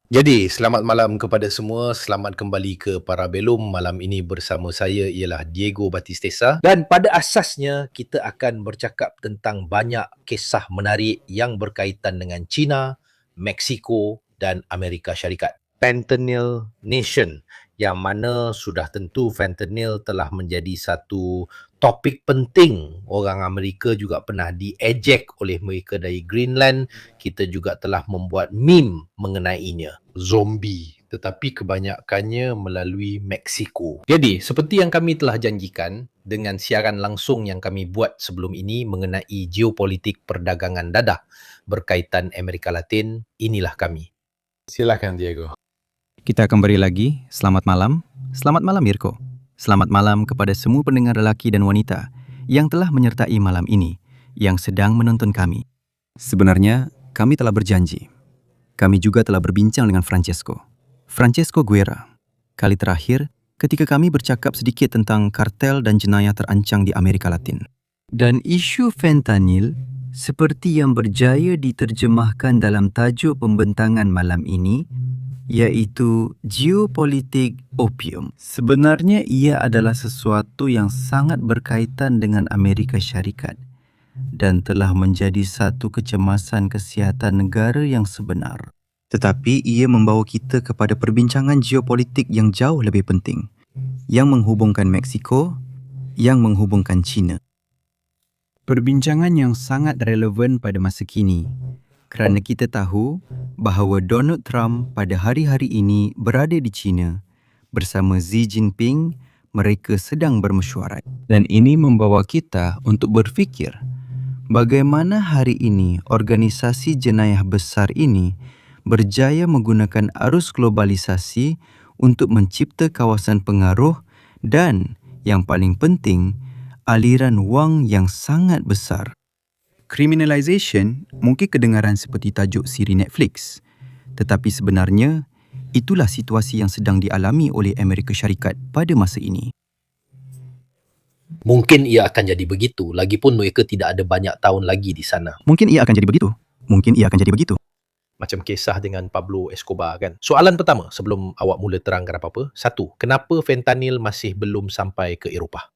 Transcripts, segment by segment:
Jadi, selamat malam kepada semua. Selamat kembali ke Parabellum. Malam ini bersama saya ialah Diego Batistesa. Dan pada asasnya, kita akan bercakap tentang banyak kisah menarik yang berkaitan dengan China, Mexico dan Amerika Syarikat. Fentanyl Nation, yang mana sudah tentu fentanyl telah menjadi satu topik penting. Orang Amerika juga pernah diejek oleh mereka dari Greenland. Kita juga telah membuat meme mengenainya, zombie, tetapi kebanyakannya melalui Mexico. Jadi, seperti yang kami telah janjikan dengan siaran langsung yang kami buat sebelum ini mengenai geopolitik perdagangan dadah berkaitan Amerika Latin, inilah kami. Silakan Diego. Kita kembali lagi. Selamat malam. Selamat malam Mirko. Selamat malam kepada semua pendengar lelaki dan wanita yang telah menyertai malam ini, yang sedang menonton kami. Sebenarnya, kami telah berjanji. Kami juga telah berbincang dengan Francesco Guerra. Kali terakhir, ketika kami bercakap sedikit tentang kartel dan jenayah terancang di Amerika Latin. Dan isu fentanyl, seperti yang berjaya diterjemahkan dalam tajuk pembentangan malam ini, iaitu geopolitik opium. Sebenarnya ia adalah sesuatu yang sangat berkaitan dengan Amerika Syarikat dan telah menjadi satu kecemasan kesihatan negara yang sebenar. Tetapi ia membawa kita kepada perbincangan geopolitik yang jauh lebih penting, yang menghubungkan Meksiko, yang menghubungkan China. Perbincangan yang sangat relevan pada masa kini, kerana kita tahu bahawa Donald Trump pada hari-hari ini berada di China bersama Xi Jinping. Mereka sedang bermesyuarat. Dan ini membawa kita untuk berfikir bagaimana hari ini organisasi jenayah besar ini berjaya menggunakan arus globalisasi untuk mencipta kawasan pengaruh dan yang paling penting, aliran wang yang sangat besar. Criminalization mungkin kedengaran seperti tajuk siri Netflix, tetapi sebenarnya itulah situasi yang sedang dialami oleh Amerika Syarikat pada masa ini. Mungkin ia akan jadi begitu, lagipun mereka tidak ada banyak tahun lagi di sana. Mungkin ia akan jadi begitu. Mungkin ia akan jadi begitu. Macam kisah dengan Pablo Escobar kan. Soalan pertama sebelum awak mula terangkan apa-apa. Satu, kenapa fentanyl masih belum sampai ke Eropah?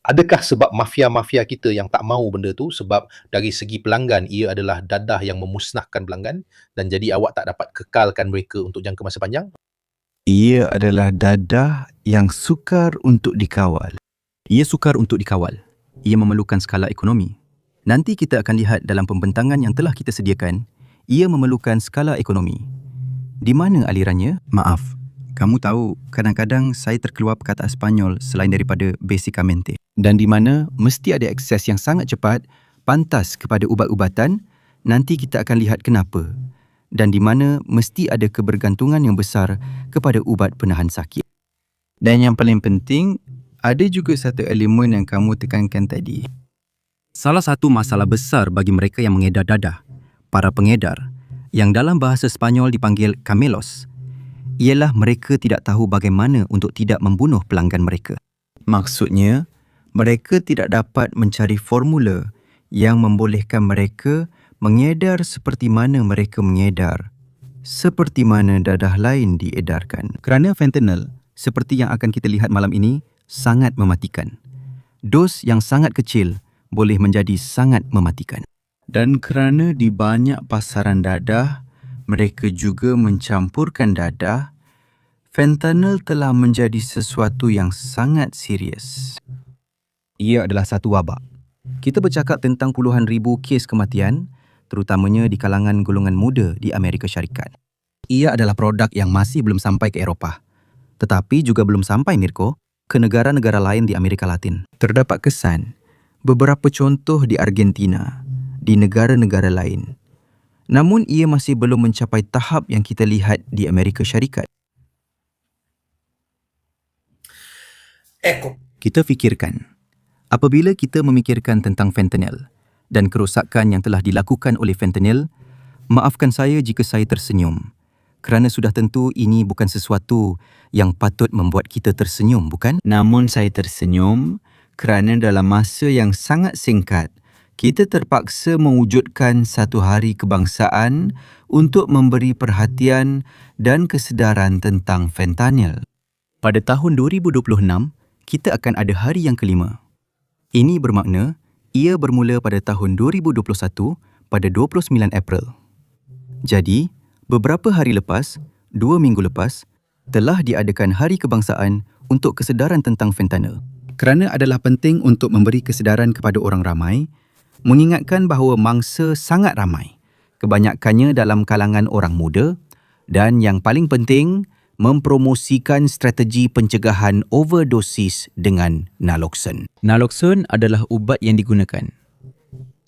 Adakah sebab mafia-mafia kita yang tak mahu benda tu, sebab dari segi pelanggan ia adalah dadah yang memusnahkan pelanggan dan jadi awak tak dapat kekalkan mereka untuk jangka masa panjang? Ia adalah dadah yang sukar untuk dikawal. Ia sukar untuk dikawal. Ia memerlukan skala ekonomi. Nanti kita akan lihat dalam pembentangan yang telah kita sediakan, ia memerlukan skala ekonomi. Di mana alirannya? Maaf, kamu tahu kadang-kadang saya terkeluar perkataan Sepanyol selain daripada basicamente. Dan di mana mesti ada akses yang sangat cepat, pantas kepada ubat-ubatan, nanti kita akan lihat kenapa. Dan di mana mesti ada kebergantungan yang besar kepada ubat penahan sakit. Dan yang paling penting, ada juga satu elemen yang kamu tekankan tadi. Salah satu masalah besar bagi mereka yang mengedar dadah, para pengedar, yang dalam bahasa Sepanyol dipanggil camelos, ialah mereka tidak tahu bagaimana untuk tidak membunuh pelanggan mereka. Maksudnya, mereka tidak dapat mencari formula yang membolehkan mereka mengedar seperti mana mereka mengedar, seperti mana dadah lain diedarkan. Kerana fentanyl, seperti yang akan kita lihat malam ini, sangat mematikan. Dos yang sangat kecil boleh menjadi sangat mematikan. Dan kerana di banyak pasaran dadah, mereka juga mencampurkan dadah, fentanyl telah menjadi sesuatu yang sangat serius. Ia adalah satu wabak. Kita bercakap tentang puluhan ribu kes kematian, terutamanya di kalangan golongan muda di Amerika Syarikat. Ia adalah produk yang masih belum sampai ke Eropah. Tetapi juga belum sampai, Mirko, ke negara-negara lain di Amerika Latin. Terdapat kesan, beberapa contoh di Argentina, di negara-negara lain. Namun ia masih belum mencapai tahap yang kita lihat di Amerika Syarikat. Kita fikirkan, apabila kita memikirkan tentang fentanyl dan kerosakan yang telah dilakukan oleh fentanyl, maafkan saya jika saya tersenyum, kerana sudah tentu ini bukan sesuatu yang patut membuat kita tersenyum, bukan? Namun saya tersenyum kerana dalam masa yang sangat singkat, kita terpaksa mewujudkan satu hari kebangsaan untuk memberi perhatian dan kesedaran tentang fentanyl. Pada tahun 2026, kita akan ada hari yang kelima. Ini bermakna ia bermula pada tahun 2021 pada 29 April. Jadi, beberapa hari lepas, 2 minggu lepas, telah diadakan Hari Kebangsaan untuk kesedaran tentang fentanyl. Kerana adalah penting untuk memberi kesedaran kepada orang ramai, mengingatkan bahawa mangsa sangat ramai, kebanyakannya dalam kalangan orang muda, dan yang paling penting, mempromosikan strategi pencegahan overdosis dengan naloxone. Naloxone adalah ubat yang digunakan.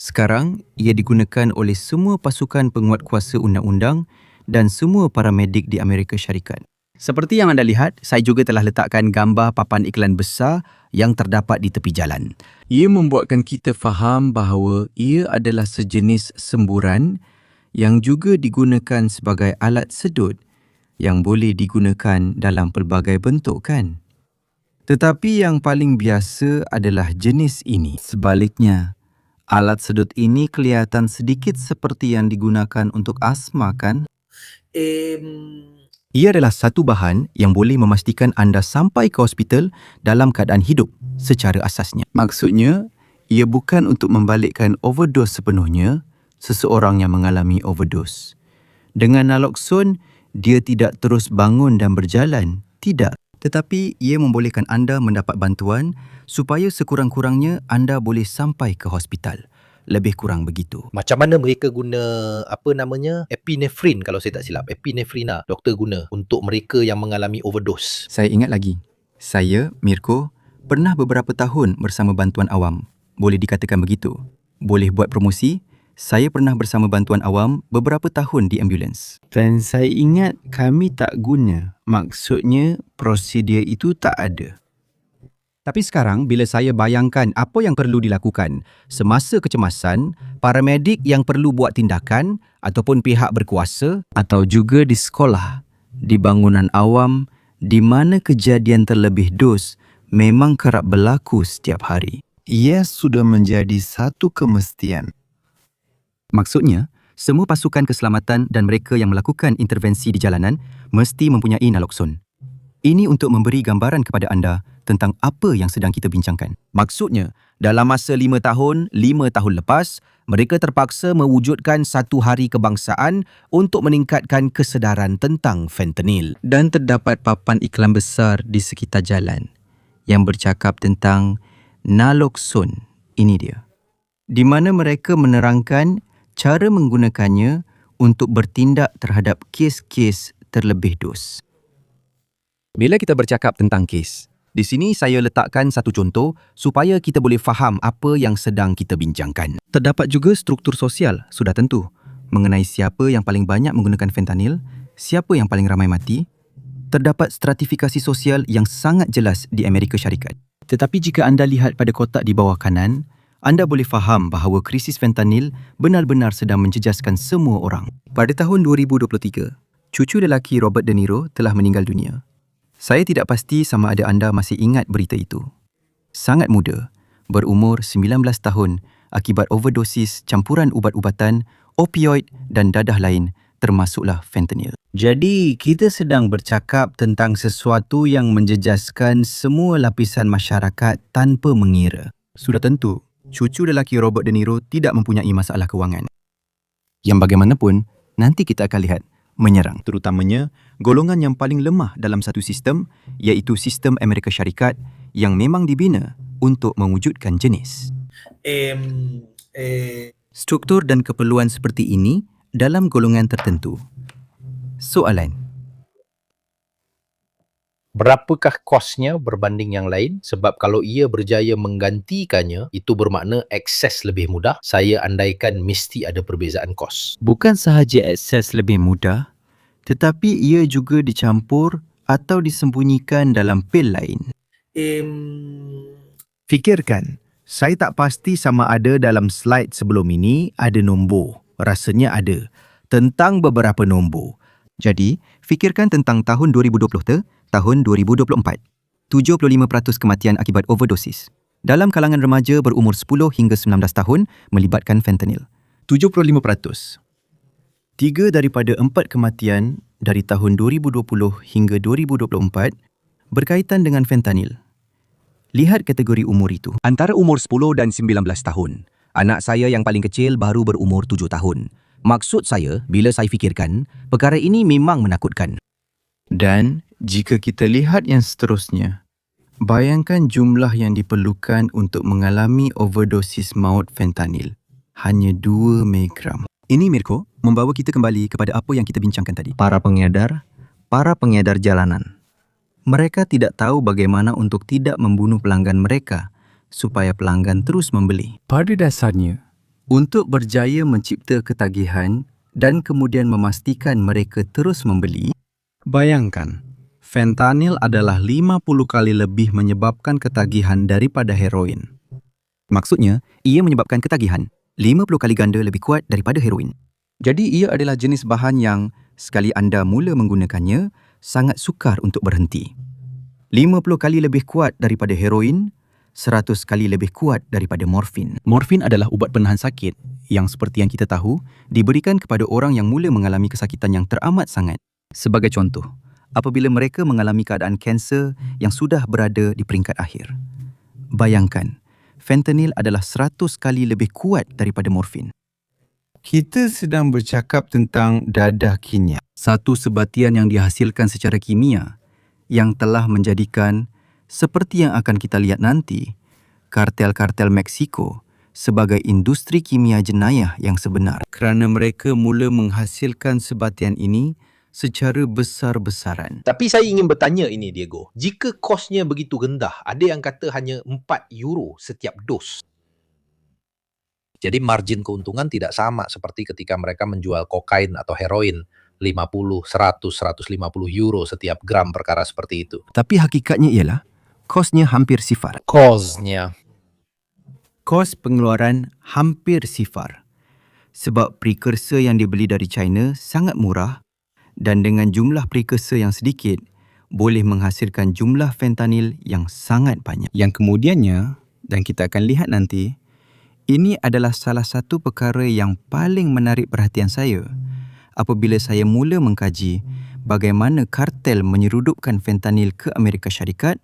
Sekarang, ia digunakan oleh semua pasukan penguatkuasa undang-undang dan semua paramedik di Amerika Syarikat. Seperti yang anda lihat, saya juga telah letakkan gambar papan iklan besar yang terdapat di tepi jalan. Ia membuatkan kita faham bahawa ia adalah sejenis semburan yang juga digunakan sebagai alat sedut yang boleh digunakan dalam pelbagai bentuk, kan? Tetapi yang paling biasa adalah jenis ini. Sebaliknya, alat sedut ini kelihatan sedikit seperti yang digunakan untuk asma, kan? Ia adalah satu bahan yang boleh memastikan anda sampai ke hospital dalam keadaan hidup secara asasnya. Maksudnya, ia bukan untuk membalikkan overdose sepenuhnya seseorang yang mengalami overdose. Dengan naloxone, dia tidak terus bangun dan berjalan. Tidak. Tetapi ia membolehkan anda mendapat bantuan supaya sekurang-kurangnya anda boleh sampai ke hospital. Lebih kurang begitu. Macam mana mereka guna epinephrine, kalau saya tak silap. Epinephrine doktor guna untuk mereka yang mengalami overdose. Saya ingat lagi. Saya, Mirko, pernah beberapa tahun bersama Bantuan Awam. Boleh dikatakan begitu. Boleh buat promosi. Saya pernah bersama Bantuan Awam beberapa tahun di ambulans. Dan saya ingat kami tak guna. Maksudnya, prosedur itu tak ada. Tapi sekarang, bila saya bayangkan apa yang perlu dilakukan semasa kecemasan, paramedik yang perlu buat tindakan ataupun pihak berkuasa atau juga di sekolah, di bangunan awam, di mana kejadian terlebih dos memang kerap berlaku setiap hari. Ia sudah menjadi satu kemestian. Maksudnya, semua pasukan keselamatan dan mereka yang melakukan intervensi di jalanan mesti mempunyai naloxone. Ini untuk memberi gambaran kepada anda tentang apa yang sedang kita bincangkan. Maksudnya, dalam masa 5 tahun lepas, mereka terpaksa mewujudkan satu hari kebangsaan untuk meningkatkan kesedaran tentang fentanyl. Dan terdapat papan iklan besar di sekitar jalan yang bercakap tentang naloxone. Ini dia. Di mana mereka menerangkan cara menggunakannya untuk bertindak terhadap kes-kes terlebih dos. Bila kita bercakap tentang kes, di sini saya letakkan satu contoh supaya kita boleh faham apa yang sedang kita bincangkan. Terdapat juga struktur sosial, sudah tentu, mengenai siapa yang paling banyak menggunakan fentanyl, siapa yang paling ramai mati. Terdapat stratifikasi sosial yang sangat jelas di Amerika Syarikat. Tetapi jika anda lihat pada kotak di bawah kanan, anda boleh faham bahawa krisis fentanyl benar-benar sedang menjejaskan semua orang. Pada tahun 2023, cucu lelaki Robert De Niro telah meninggal dunia. Saya tidak pasti sama ada anda masih ingat berita itu. Sangat muda, berumur 19 tahun akibat overdosis campuran ubat-ubatan, opioid dan dadah lain termasuklah fentanyl. Jadi, kita sedang bercakap tentang sesuatu yang menjejaskan semua lapisan masyarakat tanpa mengira. Sudah tentu, cucu lelaki Robert De Niro tidak mempunyai masalah kewangan. Yang bagaimanapun, nanti kita akan lihat menyerang terutamanya golongan yang paling lemah dalam satu sistem, iaitu sistem Amerika Syarikat yang memang dibina untuk mewujudkan jenis. Struktur dan keperluan seperti ini dalam golongan tertentu. Soalan. Berapakah kosnya berbanding yang lain? Sebab kalau ia berjaya menggantikannya, itu bermakna akses lebih mudah. Saya andaikan mesti ada perbezaan kos. Bukan sahaja akses lebih mudah, tetapi ia juga dicampur atau disembunyikan dalam pil lain. Fikirkan, saya tak pasti sama ada dalam slide sebelum ini ada nombor. Rasanya ada. Tentang beberapa nombor. Jadi, fikirkan tentang tahun 2020 tahun 2024. 75% kematian akibat overdosis. dalam kalangan remaja berumur 10 hingga 19 tahun melibatkan fentanyl. 75%. 3 daripada 4 kematian dari tahun 2020 hingga 2024 berkaitan dengan fentanyl. Lihat kategori umur itu. Antara umur 10 dan 19 tahun. Anak saya yang paling kecil baru berumur 7 tahun. Maksud saya, bila saya fikirkan, perkara ini memang menakutkan. Dan jika kita lihat yang seterusnya, bayangkan jumlah yang diperlukan untuk mengalami overdosis maut fentanyl. Hanya 2 miligram. Ini Mirko, membawa kita kembali kepada apa yang kita bincangkan tadi. Para pengedar jalanan. Mereka tidak tahu bagaimana untuk tidak membunuh pelanggan mereka supaya pelanggan terus membeli. Pada dasarnya, Untuk berjaya mencipta ketagihan dan kemudian memastikan mereka terus membeli, bayangkan, fentanyl adalah 50 kali lebih menyebabkan ketagihan daripada heroin. Maksudnya, ia menyebabkan ketagihan 50 kali ganda lebih kuat daripada heroin. Jadi ia adalah jenis bahan yang, sekali anda mula menggunakannya, sangat sukar untuk berhenti. 50 kali lebih kuat daripada heroin, 100 kali lebih kuat daripada morfin. Morfin adalah ubat penahan sakit yang seperti yang kita tahu diberikan kepada orang yang mula mengalami kesakitan yang teramat sangat. Sebagai contoh, apabila mereka mengalami keadaan kanser yang sudah berada di peringkat akhir. Bayangkan, fentanyl adalah 100 kali lebih kuat daripada morfin. Kita sedang bercakap tentang dadah kimia. Satu sebatian yang dihasilkan secara kimia yang telah menjadikan, seperti yang akan kita lihat nanti, kartel-kartel Meksiko sebagai industri kimia jenayah yang sebenar. Kerana mereka mula menghasilkan sebatian ini secara besar-besaran. Tapi saya ingin bertanya ini, Diego. Jika kosnya begitu rendah, ada yang kata hanya 4 euro setiap dos. Jadi margin keuntungan tidak sama seperti ketika mereka menjual kokain atau heroin 50, 100, 150 euro setiap gram perkara seperti itu. Tapi hakikatnya ialah, kosnya hampir sifar. Kos pengeluaran hampir sifar. Sebab prekursor yang dibeli dari China sangat murah dan dengan jumlah prekursor yang sedikit, boleh menghasilkan jumlah fentanyl yang sangat banyak. Yang kemudiannya, dan kita akan lihat nanti, ini adalah salah satu perkara yang paling menarik perhatian saya apabila saya mula mengkaji bagaimana kartel menyerudupkan fentanyl ke Amerika Syarikat,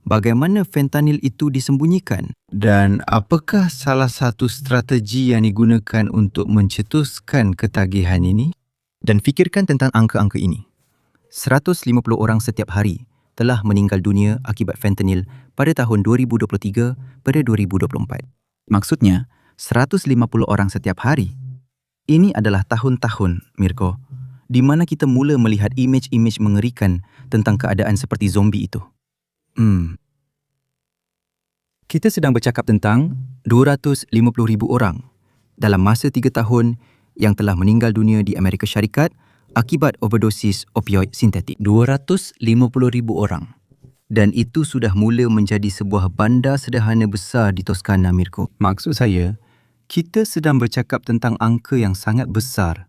bagaimana fentanyl itu disembunyikan dan apakah salah satu strategi yang digunakan untuk mencetuskan ketagihan ini. Dan fikirkan tentang angka-angka ini. 150 orang setiap hari telah meninggal dunia akibat fentanyl pada tahun 2023 pada 2024. Maksudnya, 150 orang setiap hari. Ini adalah tahun-tahun, Mirko, di mana kita mula melihat imej-imej mengerikan tentang keadaan seperti zombie itu. Kita sedang bercakap tentang 250,000 orang dalam masa 3 tahun yang telah meninggal dunia di Amerika Syarikat akibat overdosis opioid sintetik. 250,000 orang. Dan itu sudah mula menjadi sebuah bandar sederhana besar di Toskana, Mirko. Maksud saya, kita sedang bercakap tentang angka yang sangat besar,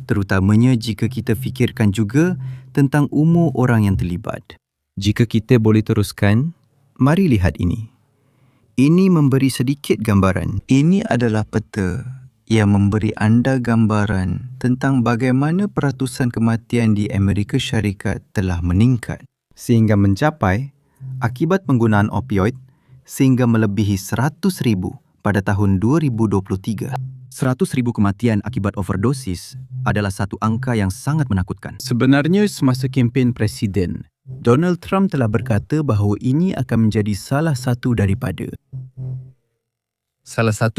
terutamanya jika kita fikirkan juga tentang umur orang yang terlibat. Jika kita boleh teruskan, mari lihat ini. Ini memberi sedikit gambaran. Ini adalah peta yang memberi anda gambaran tentang bagaimana peratusan kematian di Amerika Syarikat telah meningkat sehingga mencapai, akibat penggunaan opioid, sehingga melebihi 100,000 pada tahun 2023. 100,000 kematian akibat overdosis adalah satu angka yang sangat menakutkan. Sebenarnya semasa kempen Presiden, Donald Trump telah berkata bahawa ini akan menjadi salah satu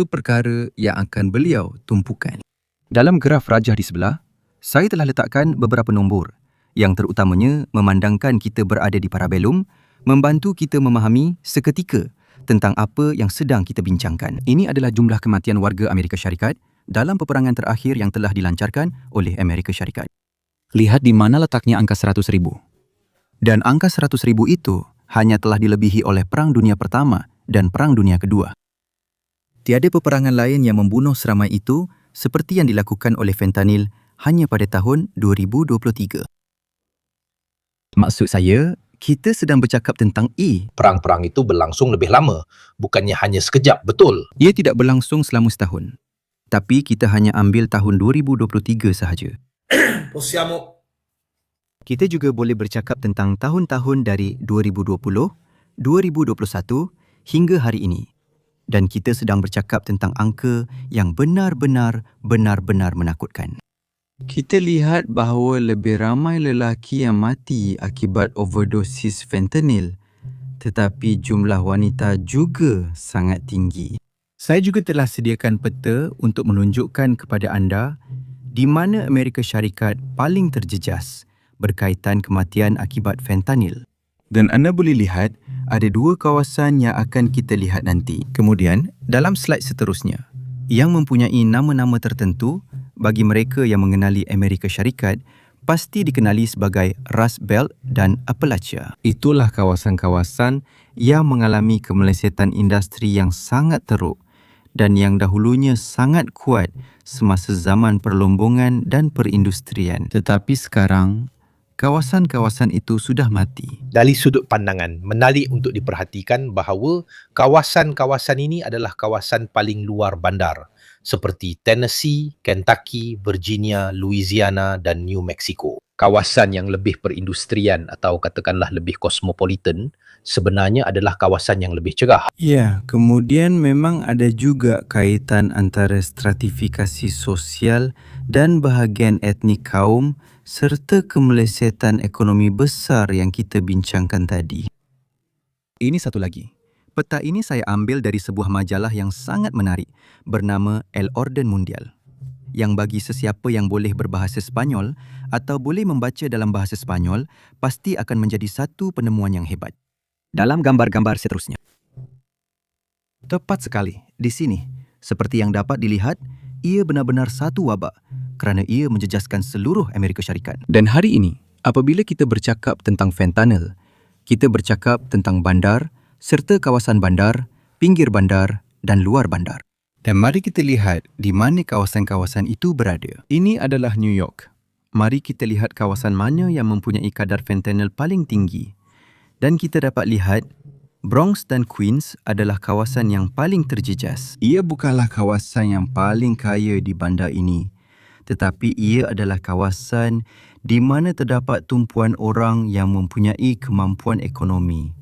perkara yang akan beliau tumpukan. Dalam graf rajah di sebelah, saya telah letakkan beberapa nombor yang terutamanya memandangkan kita berada di Parabellum, membantu kita memahami seketika tentang apa yang sedang kita bincangkan. Ini adalah jumlah kematian warga Amerika Syarikat dalam peperangan terakhir yang telah dilancarkan oleh Amerika Syarikat. Lihat di mana letaknya angka 100,000. Dan angka 100,000 itu hanya telah dilebihi oleh Perang Dunia Pertama dan Perang Dunia Kedua. Tiada peperangan lain yang membunuh seramai itu seperti yang dilakukan oleh fentanyl hanya pada tahun 2023. Maksud saya, Kita sedang bercakap tentang E. Perang-perang itu berlangsung lebih lama, bukannya hanya sekejap, betul? Ia tidak berlangsung selama setahun. Tapi kita hanya ambil tahun 2023 sahaja. Kita juga boleh bercakap tentang tahun-tahun dari 2020, 2021 hingga hari ini. Dan kita sedang bercakap tentang angka yang benar-benar menakutkan. Kita lihat bahawa lebih ramai lelaki yang mati akibat overdosis fentanyl, tetapi jumlah wanita juga sangat tinggi. Saya juga telah sediakan peta untuk menunjukkan kepada anda di mana Amerika Syarikat paling terjejas berkaitan kematian akibat fentanyl. Dan anda boleh lihat ada dua kawasan yang akan kita lihat nanti. Kemudian, dalam slide seterusnya, yang mempunyai nama-nama tertentu bagi mereka yang mengenali Amerika Syarikat pasti dikenali sebagai Rust Belt dan Appalachia. Itulah kawasan-kawasan yang mengalami kemelesetan industri yang sangat teruk dan yang dahulunya sangat kuat semasa zaman perlombongan dan perindustrian. Tetapi sekarang, kawasan-kawasan itu sudah mati. Dari sudut pandangan, menarik untuk diperhatikan bahawa kawasan-kawasan ini adalah kawasan paling luar bandar seperti Tennessee, Kentucky, Virginia, Louisiana dan New Mexico. Kawasan yang lebih perindustrian atau katakanlah lebih cosmopolitan sebenarnya adalah kawasan yang lebih cerah. Ya, kemudian memang ada juga kaitan antara stratifikasi sosial dan bahagian etnik kaum serta kemelesetan ekonomi besar yang kita bincangkan tadi. Ini satu lagi. Peta ini saya ambil dari sebuah majalah yang sangat menarik bernama El Orden Mundial, yang bagi sesiapa yang boleh berbahasa Sepanyol atau boleh membaca dalam bahasa Sepanyol pasti akan menjadi satu penemuan yang hebat. Dalam gambar-gambar seterusnya. Tepat sekali, di sini, seperti yang dapat dilihat, ia benar-benar satu wabak kerana ia menjejaskan seluruh Amerika Syarikat. Dan hari ini, apabila kita bercakap tentang fentanyl, kita bercakap tentang bandar serta kawasan bandar, pinggir bandar dan luar bandar. Dan mari kita lihat di mana kawasan-kawasan itu berada. Ini adalah New York. Mari kita lihat kawasan mana yang mempunyai kadar fentanyl paling tinggi. Dan kita dapat lihat Bronx dan Queens adalah kawasan yang paling terjejas. Ia bukanlah kawasan yang paling kaya di bandar ini, Tetapi ia adalah kawasan di mana terdapat tumpuan orang yang mempunyai kemampuan ekonomi.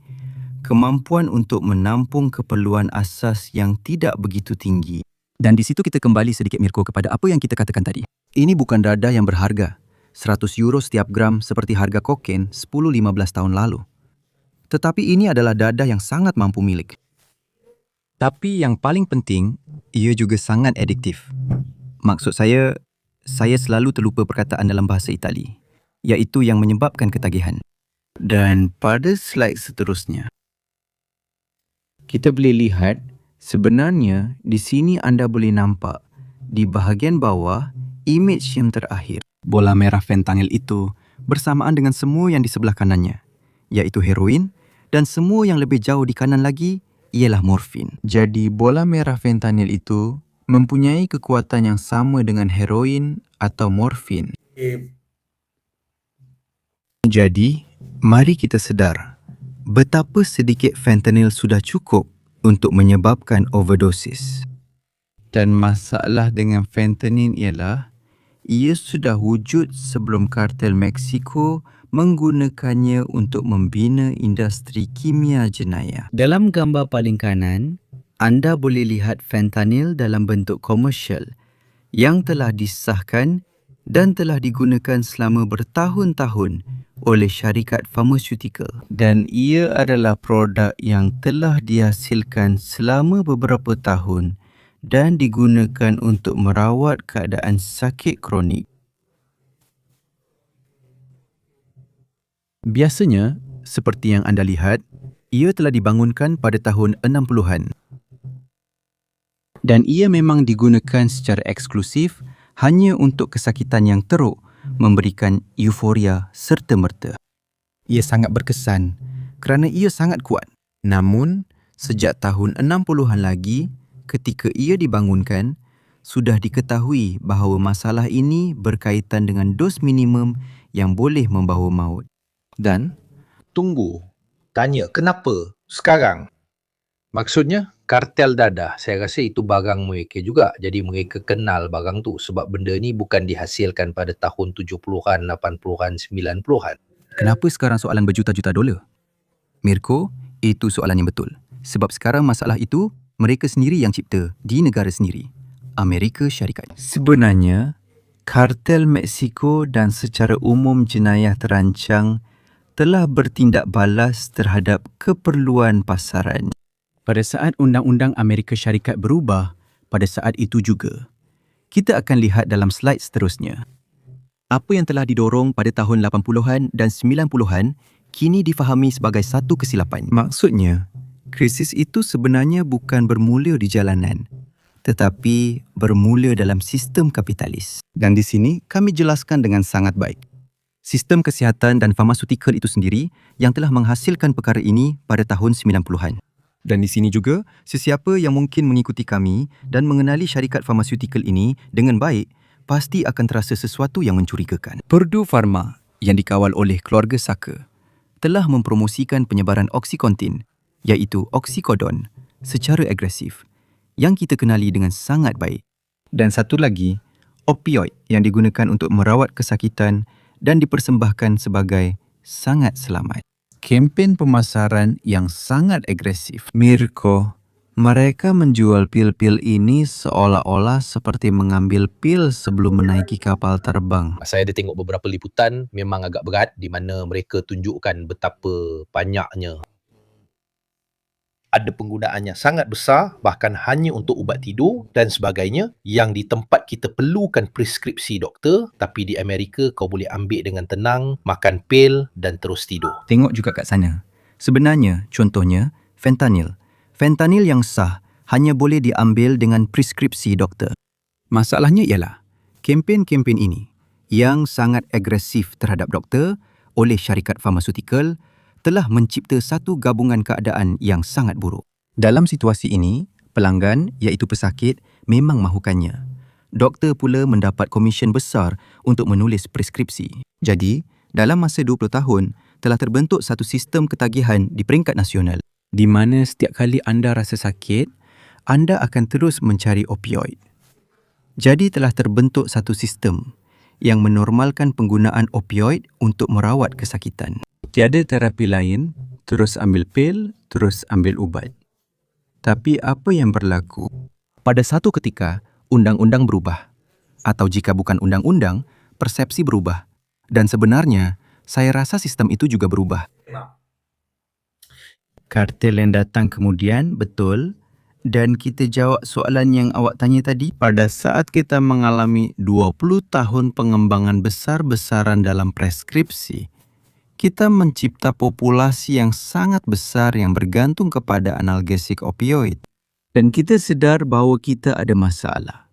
Kemampuan untuk menampung keperluan asas yang tidak begitu tinggi. Dan di situ kita kembali sedikit Mirko kepada apa yang kita katakan tadi. Ini bukan dadah yang berharga. 100 euro setiap gram seperti harga kokain 10-15 tahun lalu. Tetapi ini adalah dadah yang sangat mampu milik. Tapi yang paling penting, ia juga sangat adiktif. Maksud saya selalu terlupa perkataan dalam bahasa Itali, iaitu yang menyebabkan ketagihan. Dan pada slide seterusnya, kita boleh lihat sebenarnya di sini anda boleh nampak di bahagian bawah imej yang terakhir. Bola merah fentanyl itu bersamaan dengan semua yang di sebelah kanannya, iaitu heroin, dan semua yang lebih jauh di kanan lagi ialah morfin. Jadi bola merah fentanyl itu mempunyai kekuatan yang sama dengan heroin atau morfin. Jadi, mari kita sedar betapa sedikit fentanyl sudah cukup untuk menyebabkan overdosis. Dan masalah dengan fentanyl ialah ia sudah wujud sebelum kartel Meksiko menggunakannya untuk membina industri kimia jenayah. Dalam gambar paling kanan, anda boleh lihat fentanyl dalam bentuk komersial yang telah disahkan dan telah digunakan selama bertahun-tahun oleh syarikat farmaceutical. Dan ia adalah produk yang telah dihasilkan selama beberapa tahun dan digunakan untuk merawat keadaan sakit kronik. Biasanya, seperti yang anda lihat, ia telah dibangunkan pada tahun 60-an. Dan ia memang digunakan secara eksklusif hanya untuk kesakitan yang teruk, memberikan euforia serta-merta. Ia sangat berkesan kerana ia sangat kuat. Namun, sejak tahun 60-an lagi, ketika ia dibangunkan, sudah diketahui bahawa masalah ini berkaitan dengan dos minimum yang boleh membawa maut. Dan Tunggu. Tanya, kenapa sekarang? Maksudnya, kartel dadah. Saya rasa itu barang mereka juga. Jadi mereka kenal barang tu sebab benda ni bukan dihasilkan pada tahun 70-an, 80-an, 90-an. Kenapa sekarang soalan berjuta-juta dolar? Mirko, itu soalan yang betul. Sebab sekarang masalah itu, mereka sendiri yang cipta di negara sendiri, Amerika Syarikat. Sebenarnya, kartel Meksiko dan secara umum jenayah terancang telah bertindak balas terhadap keperluan pasaran. Pada saat Undang-Undang Amerika Syarikat berubah, pada saat itu juga. Kita akan lihat dalam slide seterusnya. Apa yang telah didorong pada tahun 80-an dan 90-an kini difahami sebagai satu kesilapan. Maksudnya, krisis itu sebenarnya bukan bermula di jalanan, tetapi bermula dalam sistem kapitalis. Dan di sini kami jelaskan dengan sangat baik. Sistem kesihatan dan farmasutikal itu sendiri yang telah menghasilkan perkara ini pada tahun 90-an. Dan di sini juga, sesiapa yang mungkin mengikuti kami dan mengenali syarikat farmasutikal ini dengan baik, pasti akan terasa sesuatu yang mencurigakan. Purdue Pharma, yang dikawal oleh keluarga Saka, telah mempromosikan penyebaran Oxycontin, iaitu oksikodon, secara agresif, yang kita kenali dengan sangat baik. Dan satu lagi, opioid yang digunakan untuk merawat kesakitan dan dipersembahkan sebagai sangat selamat. Kempen pemasaran yang sangat agresif. Mirko, mereka menjual pil-pil ini seolah-olah seperti mengambil pil sebelum menaiki kapal terbang. Saya ada tengok beberapa liputan, memang agak berat di mana mereka tunjukkan betapa banyaknya. Ada penggunaannya sangat besar, bahkan hanya untuk ubat tidur dan sebagainya, yang di tempat kita perlukan preskripsi doktor, tapi di Amerika kau boleh ambil dengan tenang, makan pil dan terus tidur. Tengok juga kat sana. Sebenarnya, contohnya, fentanyl. Fentanyl yang sah hanya boleh diambil dengan preskripsi doktor. Masalahnya ialah, kempen-kempen ini yang sangat agresif terhadap doktor oleh syarikat farmasutikal telah mencipta satu gabungan keadaan yang sangat buruk. Dalam situasi ini, pelanggan iaitu pesakit memang mahukannya. Doktor pula mendapat komisen besar untuk menulis preskripsi. Jadi, dalam masa 20 tahun, telah terbentuk satu sistem ketagihan di peringkat nasional, di mana setiap kali anda rasa sakit, anda akan terus mencari opioid. Jadi telah terbentuk satu sistem yang menormalkan penggunaan opioid untuk merawat kesakitan. Tiada terapi lain, terus ambil pil, terus ambil ubat. Tapi apa yang berlaku? Pada satu ketika, undang-undang berubah. Atau jika bukan undang-undang, persepsi berubah. Dan sebenarnya, saya rasa sistem itu juga berubah. Kartel yang datang kemudian, betul. Dan kita jawab soalan yang awak tanya tadi. Pada saat kita mengalami 20 tahun pengembangan besar-besaran dalam preskripsi, kita mencipta populasi yang sangat besar yang bergantung kepada analgesik opioid. Dan kita sedar bahawa kita ada masalah.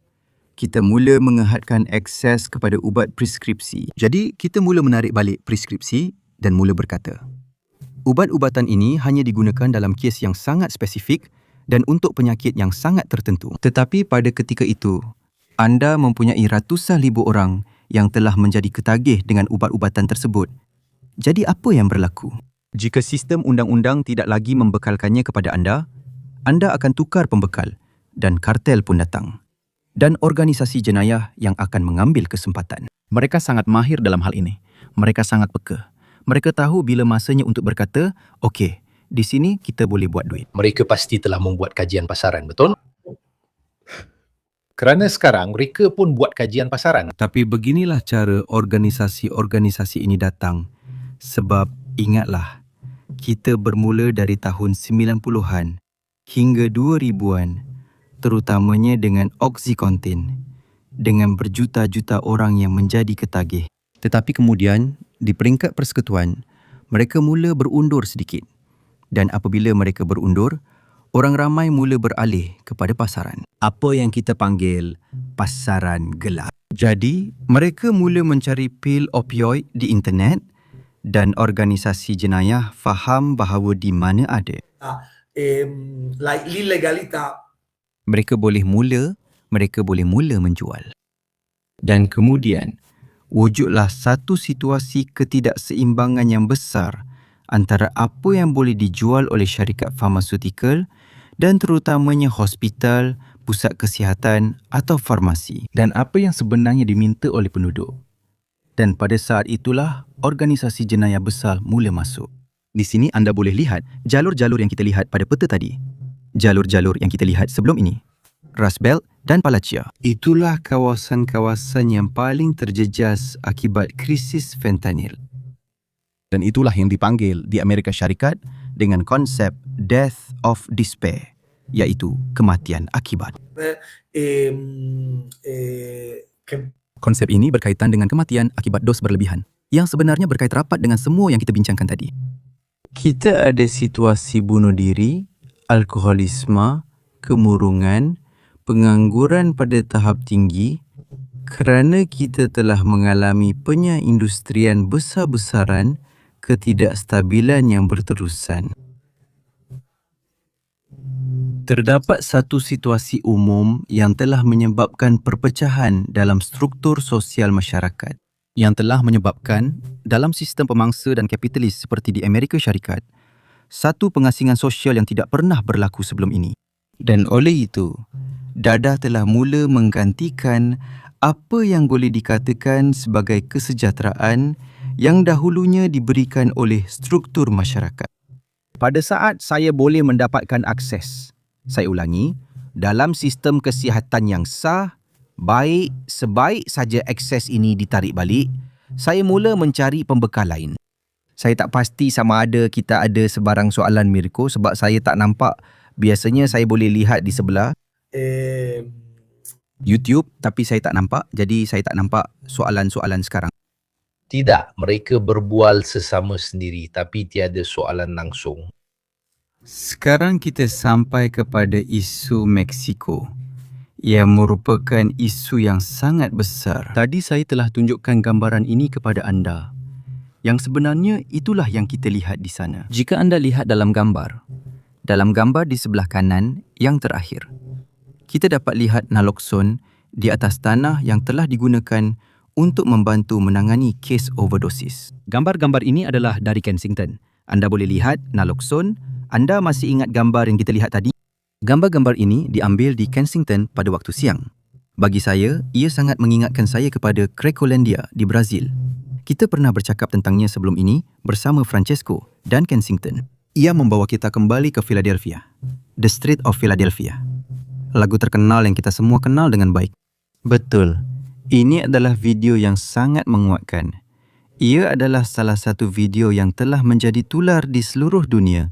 Kita mula mengehadkan akses kepada ubat preskripsi. Jadi, kita mula menarik balik preskripsi dan mula berkata, ubat-ubatan ini hanya digunakan dalam kes yang sangat spesifik dan untuk penyakit yang sangat tertentu. Tetapi pada ketika itu, anda mempunyai ratusan ribu orang yang telah menjadi ketagih dengan ubat-ubatan tersebut. Jadi apa yang berlaku? Jika sistem undang-undang tidak lagi membekalkannya kepada anda akan tukar pembekal dan kartel pun datang. Dan organisasi jenayah yang akan mengambil kesempatan. Mereka sangat mahir dalam hal ini. Mereka sangat peka. Mereka tahu bila masanya untuk berkata, okey, di sini kita boleh buat duit. Mereka pasti telah membuat kajian pasaran, betul? Kerana sekarang mereka pun buat kajian pasaran. Tapi beginilah cara organisasi-organisasi ini datang. Sebab ingatlah, kita bermula dari tahun 90-an hingga 2000-an, terutamanya dengan Oxycontin, dengan berjuta-juta orang yang menjadi ketagih. Tetapi kemudian, di peringkat persekutuan, mereka mula berundur sedikit. Dan apabila mereka berundur, orang ramai mula beralih kepada pasaran. Apa yang kita panggil pasaran gelap. Jadi, mereka mula mencari pil opioid di internet dan organisasi jenayah faham bahawa di mana ada. Mereka boleh mula menjual. Dan kemudian, wujudlah satu situasi ketidakseimbangan yang besar antara apa yang boleh dijual oleh syarikat farmasutikal dan terutamanya hospital, pusat kesihatan atau farmasi. Dan apa yang sebenarnya diminta oleh penduduk. Dan pada saat itulah organisasi jenayah besar mula masuk. Di sini anda boleh lihat jalur-jalur yang kita lihat pada peta tadi. Jalur-jalur yang kita lihat sebelum ini. Rust Belt dan Palachia. Itulah kawasan-kawasan yang paling terjejas akibat krisis fentanyl. Dan itulah yang dipanggil di Amerika Syarikat dengan konsep Death of Despair, iaitu kematian akibat. Konsep ini berkaitan dengan kematian akibat dos berlebihan, yang sebenarnya berkait rapat dengan semua yang kita bincangkan tadi. Kita ada situasi bunuh diri, alkoholisme, kemurungan, pengangguran pada tahap tinggi kerana kita telah mengalami penyaindustrian besar-besaran, ketidakstabilan yang berterusan. Terdapat satu situasi umum yang telah menyebabkan perpecahan dalam struktur sosial masyarakat. Yang telah menyebabkan dalam sistem pemangsa dan kapitalis seperti di Amerika Syarikat, satu pengasingan sosial yang tidak pernah berlaku sebelum ini. Dan oleh itu, Dadah telah mula menggantikan apa yang boleh dikatakan sebagai kesejahteraan yang dahulunya diberikan oleh struktur masyarakat. Pada saat saya boleh mendapatkan akses, saya ulangi, dalam sistem kesihatan yang sah, baik sebaik saja akses ini ditarik balik, saya mula mencari pembekal lain. Saya tak pasti sama ada kita ada sebarang soalan, Mirko, sebab saya tak nampak. Biasanya saya boleh lihat di sebelah YouTube, tapi saya tak nampak. Jadi saya tak nampak soalan-soalan sekarang. Tidak, mereka berbual sesama sendiri tapi tiada soalan langsung. Sekarang kita sampai kepada isu Mexico yang merupakan isu yang sangat besar. Tadi saya telah tunjukkan gambaran ini kepada anda. Yang sebenarnya itulah yang kita lihat di sana. Jika anda lihat dalam gambar di sebelah kanan yang terakhir, kita dapat lihat naloxone di atas tanah yang telah digunakan untuk membantu menangani kes overdosis. Gambar-gambar ini adalah dari Kensington. Anda boleh lihat naloxone. Anda masih ingat gambar yang kita lihat tadi? Gambar-gambar ini diambil di Kensington pada waktu siang. Bagi saya, ia sangat mengingatkan saya kepada Cracolandia di Brazil. Kita pernah bercakap tentangnya sebelum ini bersama Francesco dan Kensington. Ia membawa kita kembali ke Philadelphia, The Street of Philadelphia. Lagu terkenal yang kita semua kenal dengan baik. Betul. Ini adalah video yang sangat menguatkan. Ia adalah salah satu video yang telah menjadi tular di seluruh dunia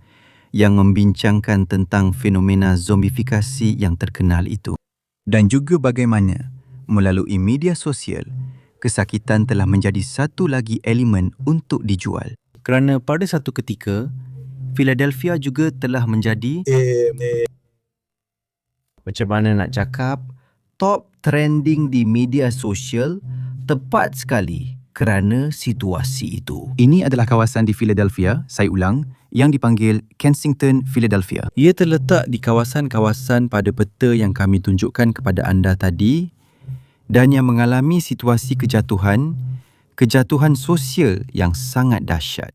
yang membincangkan tentang fenomena zombifikasi yang terkenal itu. Dan juga bagaimana melalui media sosial, kesakitan telah menjadi satu lagi elemen untuk dijual. Kerana pada satu ketika, Philadelphia juga telah menjadi macam mana nak cakap, top trending di media sosial tepat sekali kerana situasi itu. Ini adalah kawasan di Philadelphia, saya ulang, yang dipanggil Kensington, Philadelphia. Ia terletak di kawasan-kawasan pada peta yang kami tunjukkan kepada anda tadi dan yang mengalami situasi kejatuhan sosial yang sangat dahsyat.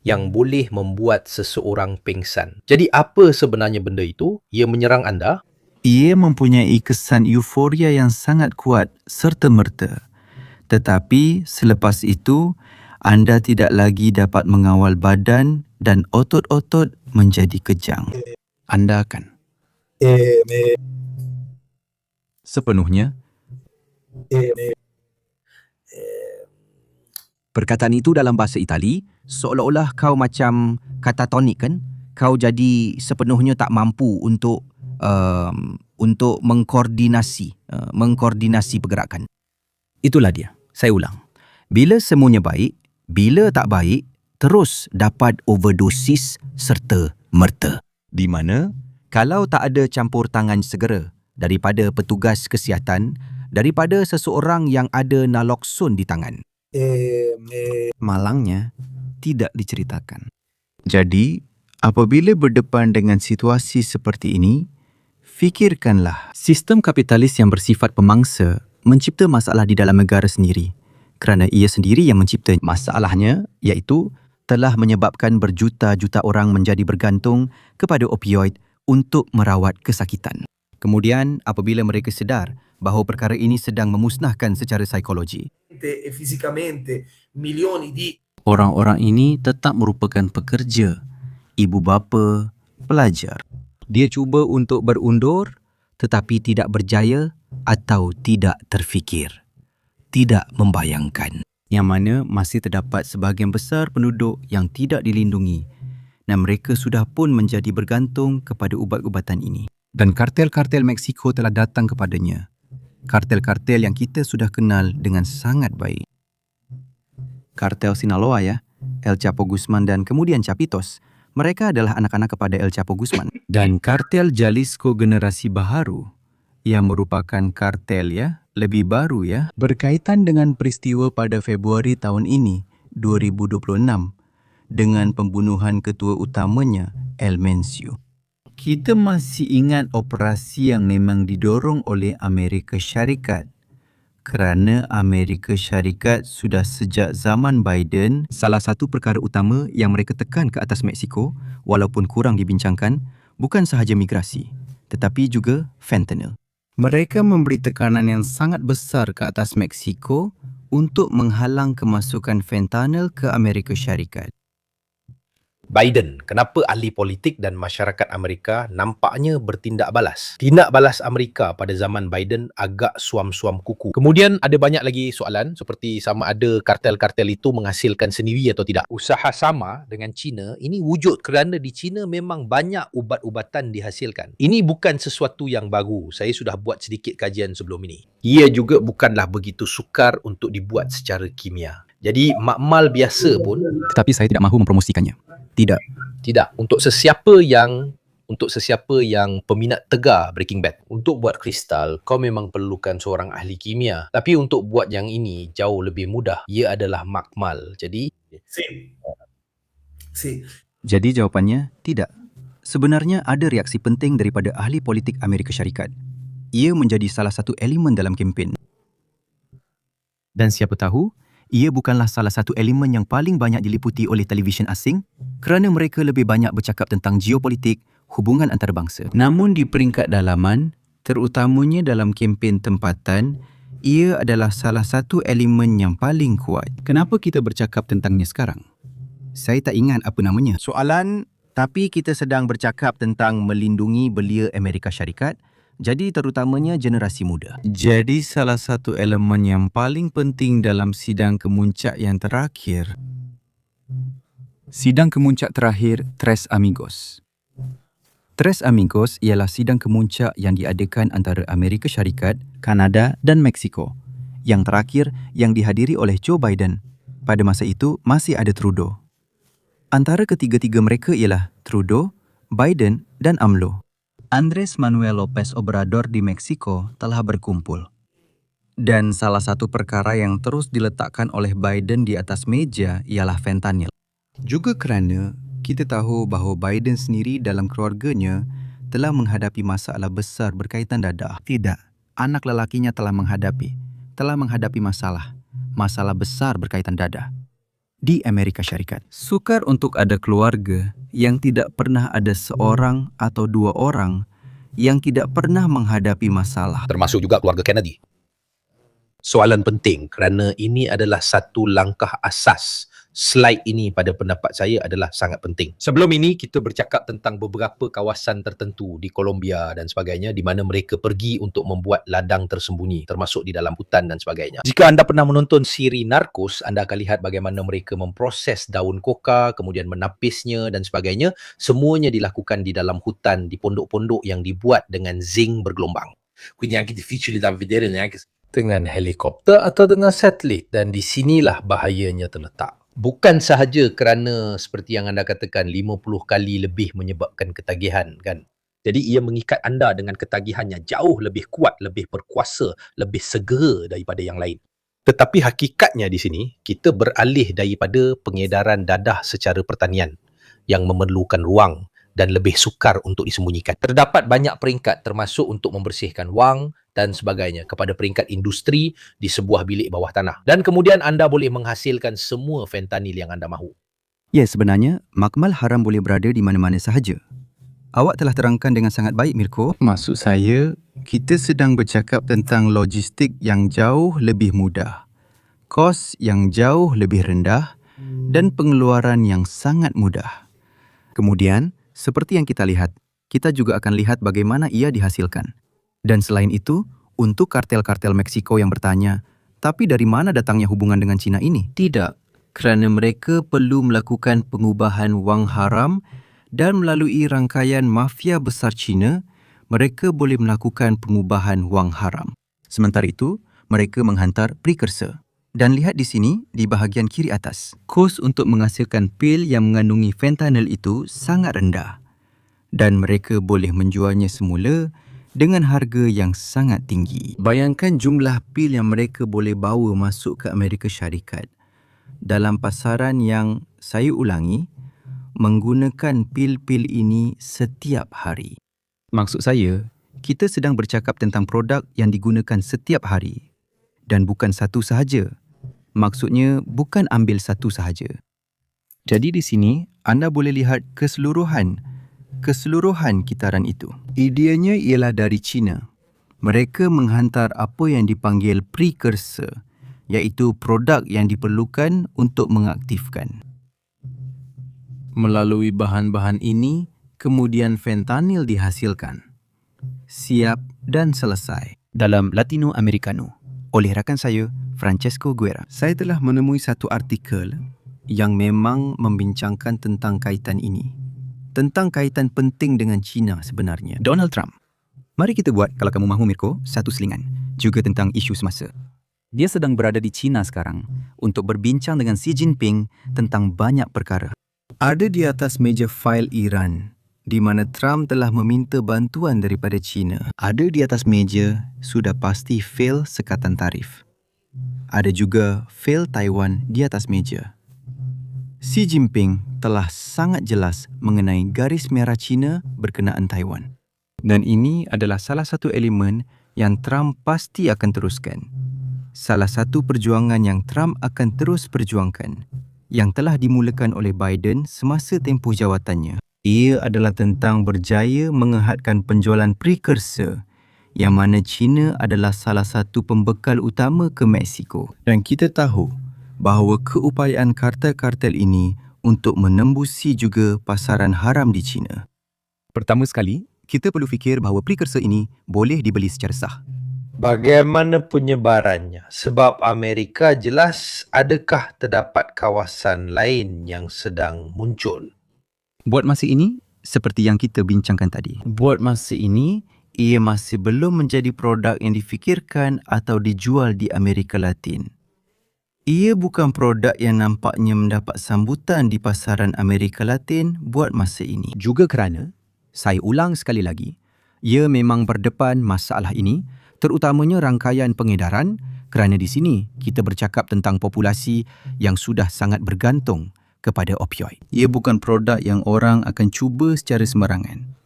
Yang boleh membuat seseorang pingsan. Jadi apa sebenarnya benda itu? Ia menyerang anda? Ia mempunyai kesan euforia yang sangat kuat serta-merta. Tetapi selepas itu, anda tidak lagi dapat mengawal badan dan otot-otot menjadi kejang. Anda akan sepenuhnya. Perkataan itu dalam bahasa Itali, seolah-olah kau macam katatonik kan? Kau jadi sepenuhnya tak mampu untuk mengkoordinasi pergerakan. Itulah dia. Saya ulang. Bila semuanya baik, bila tak baik, terus dapat overdosis serta merta. Di mana Kalau tak ada campur tangan segera daripada petugas kesihatan, daripada seseorang yang ada naloxone di tangan, malangnya tidak diceritakan. Jadi, apabila berdepan dengan situasi seperti ini, fikirkanlah. sistem kapitalis yang bersifat pemangsa mencipta masalah di dalam negara sendiri kerana ia sendiri yang mencipta masalahnya, iaitu telah menyebabkan berjuta-juta orang menjadi bergantung kepada opioid untuk merawat kesakitan. Kemudian, apabila mereka sedar bahawa perkara ini sedang memusnahkan secara psikologi, e fisicamente milioni di Orang-orang ini tetap merupakan pekerja, ibu bapa, pelajar. dia cuba untuk berundur tetapi tidak berjaya atau tidak terfikir, tidak membayangkan. Yang mana masih terdapat sebahagian besar penduduk yang tidak dilindungi dan mereka sudah pun menjadi bergantung kepada ubat-ubatan ini. Dan kartel-kartel Meksiko telah datang kepadanya. Kartel-kartel yang kita sudah kenal dengan sangat baik. Kartel Sinaloa ya, El Chapo Guzman dan kemudian Chapitos. Mereka adalah anak-anak kepada El Chapo Guzman. Dan kartel Jalisco generasi baharu yang merupakan kartel lebih baru berkaitan dengan peristiwa pada Februari tahun ini 2026 dengan pembunuhan ketua utamanya El Mencio. Kita masih ingat operasi yang memang didorong oleh Amerika Syarikat kerana Amerika Syarikat sudah sejak zaman Biden. Salah satu perkara utama yang mereka tekan ke atas Meksiko walaupun kurang dibincangkan bukan sahaja migrasi tetapi juga fentanyl. Mereka memberi tekanan yang sangat besar ke atas Meksiko untuk menghalang kemasukan fentanyl ke Amerika Syarikat. Biden, kenapa ahli politik dan masyarakat Amerika nampaknya bertindak balas? Tindak balas Amerika pada zaman Biden agak suam-suam kuku. Kemudian ada banyak lagi soalan seperti sama ada kartel-kartel itu menghasilkan sendiri atau tidak. Usaha sama dengan China ini wujud kerana di China memang banyak ubat-ubatan dihasilkan. Ini bukan sesuatu yang baru. Saya sudah buat sedikit kajian sebelum ini. Ia juga bukanlah begitu sukar untuk dibuat secara kimia. Jadi makmal biasa pun Tetapi saya tidak mahu mempromosikannya. tidak. Untuk sesiapa yang peminat tegar Breaking Bad, untuk buat kristal, kau memang perlukan seorang ahli kimia. Tapi untuk buat yang ini jauh lebih mudah. Ia adalah makmal. Jadi, sì. Jadi jawapannya tidak. Sebenarnya ada reaksi penting daripada ahli politik Amerika Syarikat. Ia menjadi salah satu elemen dalam kempen. Dan siapa tahu, ia bukanlah salah satu elemen yang paling banyak diliputi oleh televisyen asing kerana mereka lebih banyak bercakap tentang geopolitik, hubungan antarabangsa. Namun di peringkat dalaman, terutamanya dalam kempen tempatan, ia adalah salah satu elemen yang paling kuat. Kenapa kita bercakap tentangnya sekarang? Saya tak ingat apa namanya. Soalan, Tapi kita sedang bercakap tentang melindungi belia Amerika Syarikat, jadi terutamanya generasi muda. Jadi salah satu elemen yang paling penting dalam sidang kemuncak yang terakhir. sidang kemuncak terakhir Tres Amigos. Tres Amigos ialah sidang kemuncak yang diadakan antara Amerika Syarikat, Kanada dan Meksiko. Yang terakhir yang dihadiri oleh Joe Biden. Pada masa itu masih ada Trudeau. Antara ketiga-tiga mereka ialah Trudeau, Biden dan AMLO. Andres Manuel Lopez Obrador di Meksiko telah berkumpul. Dan salah satu perkara yang terus diletakkan oleh Biden di atas meja ialah fentanyl. Juga kerana kita tahu bahawa Biden sendiri dalam keluarganya telah menghadapi masalah besar berkaitan dadah. Tidak, anak lelakinya telah menghadapi masalah besar berkaitan dadah di Amerika Syarikat. Sukar untuk ada keluarga yang tidak pernah ada seorang atau dua orang yang tidak pernah menghadapi masalah. termasuk juga keluarga Kennedy. Soalan penting kerana ini adalah satu langkah asas. Slide ini pada pendapat saya adalah sangat penting. Sebelum ini kita bercakap tentang beberapa kawasan tertentu di Colombia dan sebagainya di mana mereka pergi untuk membuat ladang tersembunyi termasuk di dalam hutan dan sebagainya. Jika anda pernah menonton siri Narcos, anda akan lihat bagaimana mereka memproses daun coca, kemudian menapisnya dan sebagainya. Semuanya dilakukan di dalam hutan, di pondok-pondok yang dibuat dengan zinc bergelombang. Quindi anche difficili da vedere neanche dengan helikopter atau dengan satelit, dan di sinilah bahayanya terletak. Bukan sahaja kerana seperti yang anda katakan 50 kali lebih menyebabkan ketagihan kan. Jadi ia mengikat anda dengan ketagihannya jauh lebih kuat, lebih berkuasa, lebih segera daripada yang lain. Tetapi hakikatnya di sini kita beralih daripada pengedaran dadah secara pertanian yang memerlukan ruang dan lebih sukar untuk disembunyikan. Terdapat banyak peringkat termasuk untuk membersihkan wang dan sebagainya kepada peringkat industri di sebuah bilik bawah tanah. Dan kemudian anda boleh menghasilkan semua fentanyl yang anda mahu. Ya, sebenarnya makmal haram boleh berada di mana-mana sahaja. Awak telah terangkan dengan sangat baik, Mirko. Maksud saya, kita sedang bercakap tentang logistik yang jauh lebih mudah, kos yang jauh lebih rendah dan pengeluaran yang sangat mudah. Kemudian, seperti yang kita lihat, kita juga akan lihat bagaimana ia dihasilkan. Dan selain itu, untuk kartel-kartel Meksiko yang bertanya, tapi dari mana datangnya hubungan dengan Cina ini? Tidak, kerana mereka perlu melakukan pengubahan wang haram dan melalui rangkaian mafia besar Cina, mereka boleh melakukan pengubahan wang haram. Sementara itu, mereka menghantar precursor. Dan lihat di sini, di bahagian kiri atas. Kos untuk menghasilkan pil yang mengandungi fentanyl itu sangat rendah. Dan mereka boleh menjualnya semula dengan harga yang sangat tinggi. Bayangkan jumlah pil yang mereka boleh bawa masuk ke Amerika Syarikat dalam pasaran yang, saya ulangi, menggunakan pil-pil ini setiap hari. Maksud saya, kita sedang bercakap tentang produk yang digunakan setiap hari. Dan bukan satu sahaja. Maksudnya, bukan ambil satu sahaja. Jadi di sini, anda boleh lihat keseluruhan kitaran itu. Ideanya ialah dari China. Mereka menghantar apa yang dipanggil precursor, iaitu produk yang diperlukan untuk mengaktifkan. Melalui bahan-bahan ini, kemudian fentanyl dihasilkan. Siap dan selesai. Dalam Latino Americano, oleh rakan saya, Francesco Guerra. Saya telah menemui satu artikel yang memang membincangkan tentang kaitan ini. Tentang kaitan penting dengan China sebenarnya. Donald Trump. Mari kita buat, kalau kamu mahu Mirko, satu selingan. Juga tentang isu semasa. Dia sedang berada di China sekarang untuk berbincang dengan Xi Jinping tentang banyak perkara. Ada di atas meja fail Iran, di mana Trump telah meminta bantuan daripada China. Ada di atas meja, sudah pasti fail sekatan tarif. Ada juga fail Taiwan di atas meja. Xi Jinping telah sangat jelas mengenai garis merah China berkenaan Taiwan. Dan ini adalah salah satu elemen yang Trump pasti akan teruskan. Salah satu perjuangan yang Trump akan terus perjuangkan, yang telah dimulakan oleh Biden semasa tempoh jawatannya. Ia adalah tentang berjaya menghadkan penjualan precursor, yang mana China adalah salah satu pembekal utama ke Meksiko. Dan kita tahu bahawa keupayaan kartel-kartel ini untuk menembusi juga pasaran haram di China. Pertama sekali, kita perlu fikir bahawa precursor ini boleh dibeli secara sah. Bagaimana penyebarannya? Sebab Amerika jelas adakah terdapat kawasan lain yang sedang muncul? Buat masa ini, seperti yang kita bincangkan tadi. Buat masa ini, ia masih belum menjadi produk yang difikirkan atau dijual di Amerika Latin. Ia bukan produk yang nampaknya mendapat sambutan di pasaran Amerika Latin buat masa ini. Juga kerana, saya ulang sekali lagi, ia memang berdepan masalah ini, terutamanya rangkaian pengedaran, kerana di sini kita bercakap tentang populasi yang sudah sangat bergantung kepada opioid. Ia bukan produk yang orang akan cuba secara sembarangan.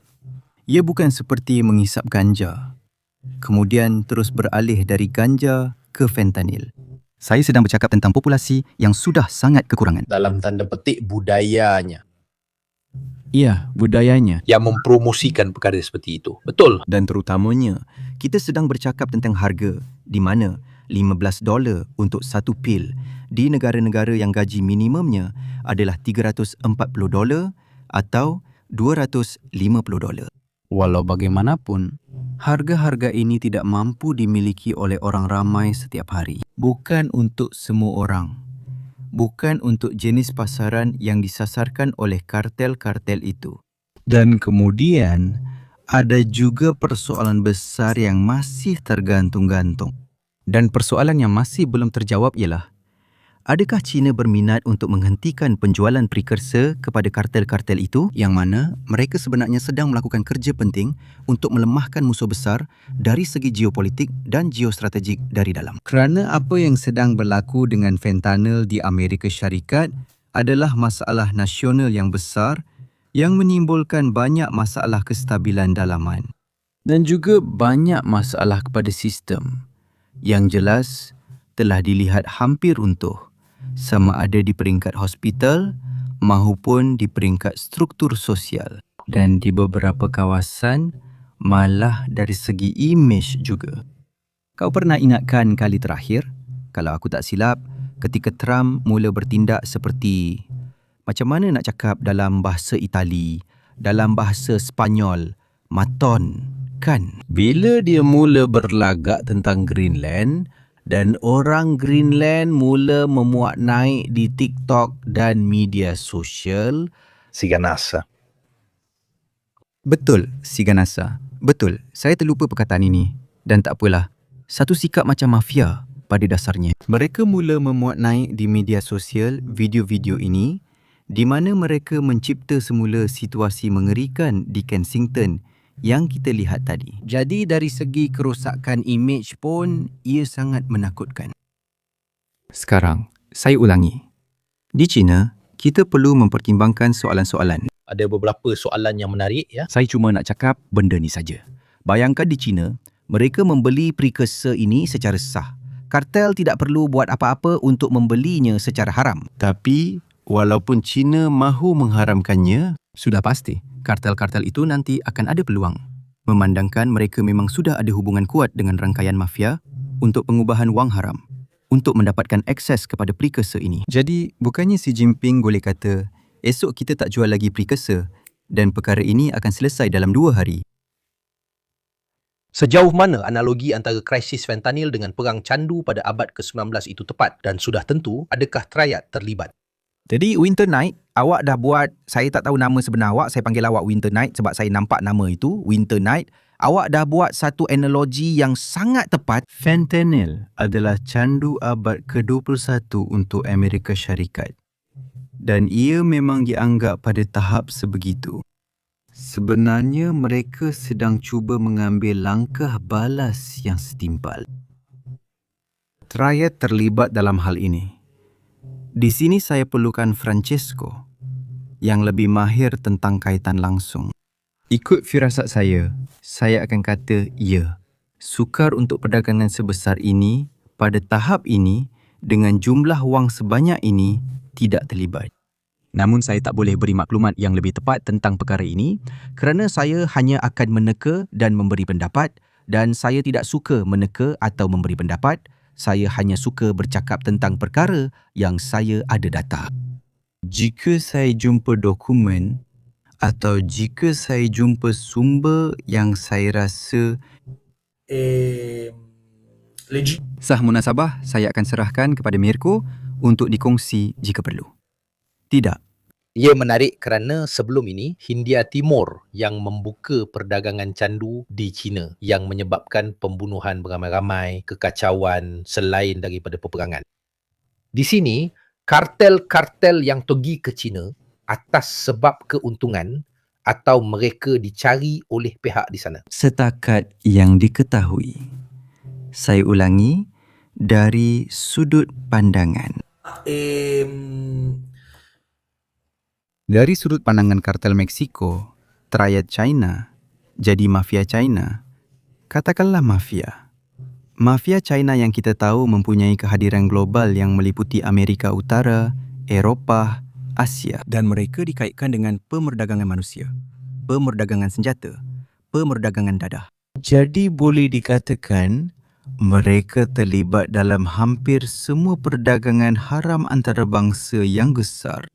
Ia bukan seperti menghisap ganja, kemudian terus beralih dari ganja ke fentanyl. Saya sedang bercakap tentang populasi yang sudah sangat kekurangan. Dalam tanda petik budayanya Ya, budayanya. yang mempromosikan perkara seperti itu. Betul. Dan terutamanya, kita sedang bercakap tentang harga di mana $15 untuk satu pil di negara-negara yang gaji minimumnya adalah $340 atau $250. Walau bagaimanapun, harga-harga ini tidak mampu dimiliki oleh orang ramai setiap hari. Bukan untuk semua orang. Bukan untuk jenis pasaran yang disasarkan oleh kartel-kartel itu. Dan kemudian, ada juga persoalan besar yang masih tergantung-gantung. Dan persoalan yang masih belum terjawab ialah, adakah China berminat untuk menghentikan penjualan precursor kepada kartel-kartel itu, yang mana mereka sebenarnya sedang melakukan kerja penting untuk melemahkan musuh besar dari segi geopolitik dan geostrategik dari dalam. Kerana apa yang sedang berlaku dengan fentanyl di Amerika Syarikat adalah masalah nasional yang besar yang menimbulkan banyak masalah kestabilan dalaman. Dan juga banyak masalah kepada sistem yang jelas telah dilihat hampir runtuh, sama ada di peringkat hospital mahupun di peringkat struktur sosial. Dan di beberapa kawasan, malah dari segi imej juga. Kau pernah ingatkan kali terakhir, kalau aku tak silap, ketika Trump mula bertindak seperti, macam mana nak cakap dalam bahasa Itali, dalam bahasa Sepanyol, maton, kan? Bila dia mula berlagak tentang Greenland dan orang Greenland mula memuat naik di TikTok dan media sosial, si ganasa. Betul, si ganasa. Betul, saya terlupa perkataan ini. Dan tak apalah, satu sikap macam mafia pada dasarnya. Mereka mula memuat naik di media sosial video-video ini di mana mereka mencipta semula situasi mengerikan di Kensington yang kita lihat tadi. Jadi dari segi kerosakan imej pun, ia sangat menakutkan. Sekarang, saya ulangi. Di China, kita perlu mempertimbangkan soalan-soalan. Ada beberapa soalan yang menarik ya. Saya cuma nak cakap benda ni saja. Bayangkan di China, mereka membeli precursor ini secara sah. Kartel tidak perlu buat apa-apa untuk membelinya secara haram. Tapi, walaupun China mahu mengharamkannya, Sudah pasti, kartel-kartel itu nanti akan ada peluang. Memandangkan mereka memang sudah ada hubungan kuat dengan rangkaian mafia untuk pengubahan wang haram, untuk mendapatkan akses kepada precursor ini. Jadi, bukannya Xi Jinping boleh kata, esok kita tak jual lagi precursor dan perkara ini akan selesai dalam 2 hari. Sejauh mana analogi antara krisis fentanyl dengan perang candu pada abad ke-19 itu tepat dan sudah tentu adakah triad terlibat? Jadi Winter Night, awak dah buat, saya tak tahu nama sebenar awak, saya panggil awak Winter Night sebab saya nampak nama itu, Winter Night. Awak dah buat satu analogi yang sangat tepat. fentanyl adalah candu abad ke-21 untuk Amerika Syarikat. Dan ia memang dianggap pada tahap sebegitu. Sebenarnya mereka sedang cuba mengambil langkah balas yang setimpal. Triad terlibat dalam hal ini. Di sini saya perlukan Francesco yang lebih mahir tentang kaitan langsung. Ikut firasat saya akan kata ya. Sukar untuk perdagangan sebesar ini pada tahap ini dengan jumlah wang sebanyak ini tidak terlibat. Namun saya tak boleh beri maklumat yang lebih tepat tentang perkara ini kerana saya hanya akan meneka dan memberi pendapat dan saya tidak suka meneka atau memberi pendapat. Saya hanya suka bercakap tentang perkara yang saya ada data. Jika saya jumpa dokumen atau jika saya jumpa sumber yang saya rasa sah munasabah, saya akan serahkan kepada Mirko untuk dikongsi jika perlu. Tidak. Ia menarik kerana sebelum ini Hindia Timur yang membuka perdagangan candu di China yang menyebabkan pembunuhan beramai-ramai, kekacauan selain daripada peperangan. Di sini, kartel-kartel yang pergi ke China atas sebab keuntungan atau mereka dicari oleh pihak di sana. Setakat yang diketahui. Saya ulangi, dari sudut pandangan. Dari sudut pandangan kartel Meksiko, triad China, jadi mafia China. Katakanlah mafia. Mafia China yang kita tahu mempunyai kehadiran global yang meliputi Amerika Utara, Eropah, Asia. Dan mereka dikaitkan dengan pemerdagangan manusia, pemerdagangan senjata, pemerdagangan dadah. Jadi boleh dikatakan mereka terlibat dalam hampir semua perdagangan haram antarabangsa yang besar.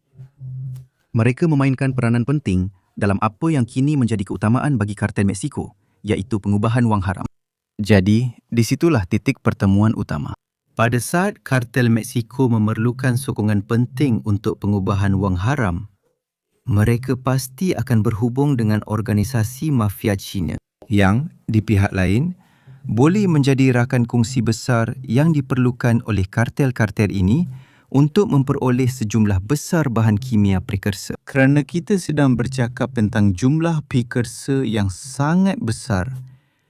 Mereka memainkan peranan penting dalam apa yang kini menjadi keutamaan bagi kartel Meksiko, iaitu pengubahan wang haram. Jadi, disitulah titik pertemuan utama. Pada saat kartel Meksiko memerlukan sokongan penting untuk pengubahan wang haram, mereka pasti akan berhubung dengan organisasi mafia China yang, di pihak lain, boleh menjadi rakan kongsi besar yang diperlukan oleh kartel-kartel ini untuk memperoleh sejumlah besar bahan kimia prekursor. Kerana kita sedang bercakap tentang jumlah prekursor yang sangat besar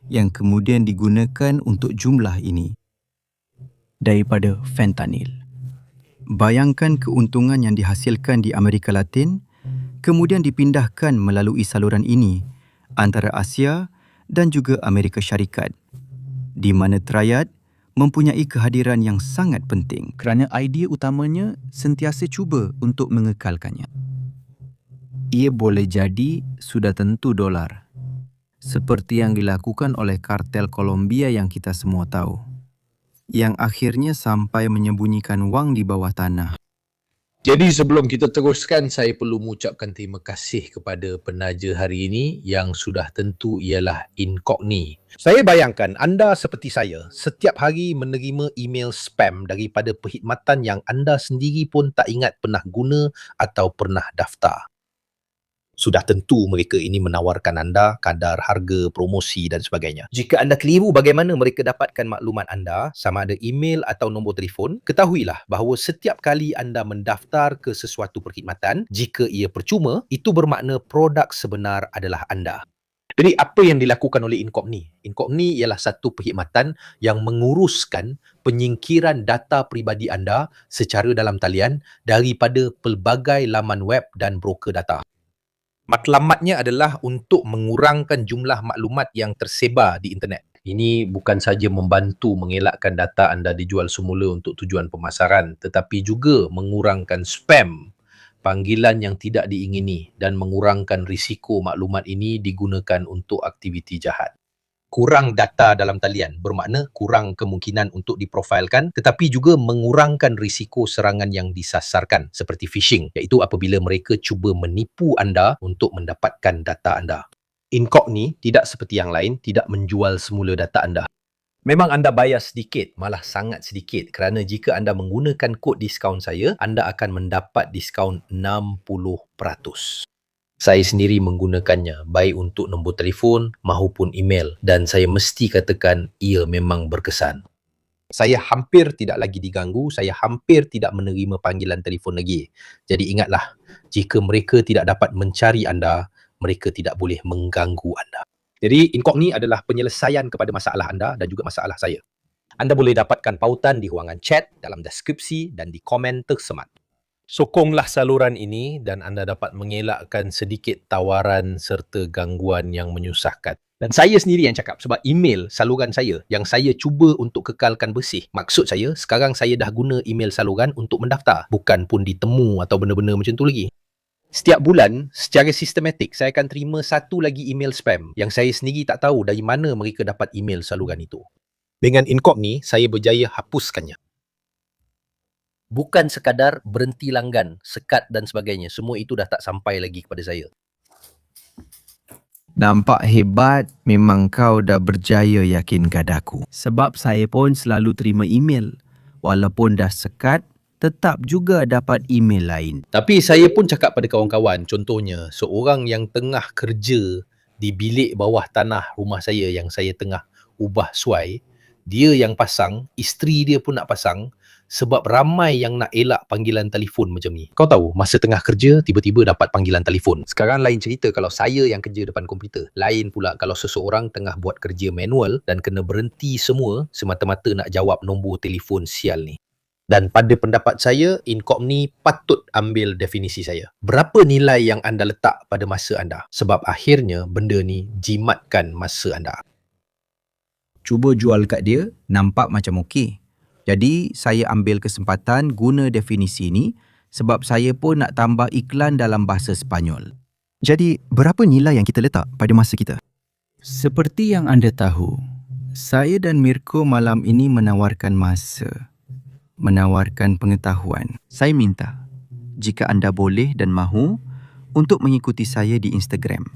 yang kemudian digunakan untuk jumlah ini daripada fentanyl. Bayangkan keuntungan yang dihasilkan di Amerika Latin kemudian dipindahkan melalui saluran ini antara Asia dan juga Amerika Syarikat, di mana triad mempunyai kehadiran yang sangat penting kerana idea utamanya sentiasa cuba untuk mengekalkannya. ia boleh jadi sudah tentu dolar. Seperti yang dilakukan oleh kartel Colombia yang kita semua tahu. Yang akhirnya sampai menyembunyikan wang di bawah tanah. Jadi sebelum kita teruskan, saya perlu mengucapkan terima kasih kepada penaja hari ini yang sudah tentu ialah Incogni. Saya bayangkan anda seperti saya, setiap hari menerima email spam daripada perkhidmatan yang anda sendiri pun tak ingat pernah guna atau pernah daftar. Sudah tentu mereka ini menawarkan anda kadar harga, promosi dan sebagainya. Jika anda keliru bagaimana mereka dapatkan maklumat anda, sama ada email atau nombor telefon, ketahuilah bahawa setiap kali anda mendaftar ke sesuatu perkhidmatan, jika ia percuma, itu bermakna produk sebenar adalah anda. Jadi apa yang dilakukan oleh Incogni? Incogni ialah satu perkhidmatan yang menguruskan penyingkiran data peribadi anda secara dalam talian daripada pelbagai laman web dan broker data. Matlamatnya adalah untuk mengurangkan jumlah maklumat yang tersebar di internet. Ini bukan saja membantu mengelakkan data anda dijual semula untuk tujuan pemasaran, tetapi juga mengurangkan spam, panggilan yang tidak diingini dan mengurangkan risiko maklumat ini digunakan untuk aktiviti jahat. Kurang data dalam talian bermakna kurang kemungkinan untuk diprofilkan, tetapi juga mengurangkan risiko serangan yang disasarkan seperti phishing, iaitu apabila mereka cuba menipu anda untuk mendapatkan data anda. Incogni tidak seperti yang lain, tidak menjual semula data anda. Memang anda bayar sedikit, malah sangat sedikit, kerana jika anda menggunakan kod diskaun saya, anda akan mendapat diskaun 60%. Saya sendiri menggunakannya, baik untuk nombor telefon maupun email, dan saya mesti katakan ia memang berkesan. Saya hampir tidak lagi diganggu, saya hampir tidak menerima panggilan telefon lagi. Jadi ingatlah, jika mereka tidak dapat mencari anda, mereka tidak boleh mengganggu anda. Jadi Incogni adalah penyelesaian kepada masalah anda dan juga masalah saya. Anda boleh dapatkan pautan di ruangan chat, dalam deskripsi dan di komen tersemat. Sokonglah saluran ini dan anda dapat mengelakkan sedikit tawaran serta gangguan yang menyusahkan. Dan saya sendiri yang cakap sebab email saluran saya yang saya cuba untuk kekalkan bersih. Maksud saya, sekarang saya dah guna email saluran untuk mendaftar. Bukan pun ditemu atau benda-benda macam tu lagi. Setiap bulan, secara sistematik, saya akan terima satu lagi email spam yang saya sendiri tak tahu dari mana mereka dapat email saluran itu. Dengan Incogni, saya berjaya hapuskannya. Bukan sekadar berhenti langgan, sekat dan sebagainya. Semua itu dah tak sampai lagi kepada saya. Nampak hebat, memang kau dah berjaya yakinkan aku. Sebab saya pun selalu terima email. Walaupun dah sekat, tetap juga dapat email lain. Tapi saya pun cakap pada kawan-kawan, contohnya seorang yang tengah kerja di bilik bawah tanah rumah saya yang saya tengah ubah suai, dia yang pasang, isteri dia pun nak pasang, sebab ramai yang nak elak panggilan telefon macam ni. Kau tahu, masa tengah kerja, tiba-tiba dapat panggilan telefon. Sekarang lain cerita kalau saya yang kerja depan komputer. Lain pula kalau seseorang tengah buat kerja manual dan kena berhenti semua semata-mata nak jawab nombor telefon sial ni. Dan pada pendapat saya, Incogni patut ambil definisi saya. Berapa nilai yang anda letak pada masa anda? Sebab akhirnya benda ni jimatkan masa anda. Cuba jual kat dia, nampak macam okey. Jadi, saya ambil kesempatan guna definisi ini sebab saya pun nak tambah iklan dalam bahasa Sepanyol. Jadi, berapa nilai yang kita letak pada masa kita? Seperti yang anda tahu, saya dan Mirko malam ini menawarkan masa, menawarkan pengetahuan. Saya minta, jika anda boleh dan mahu, untuk mengikuti saya di Instagram.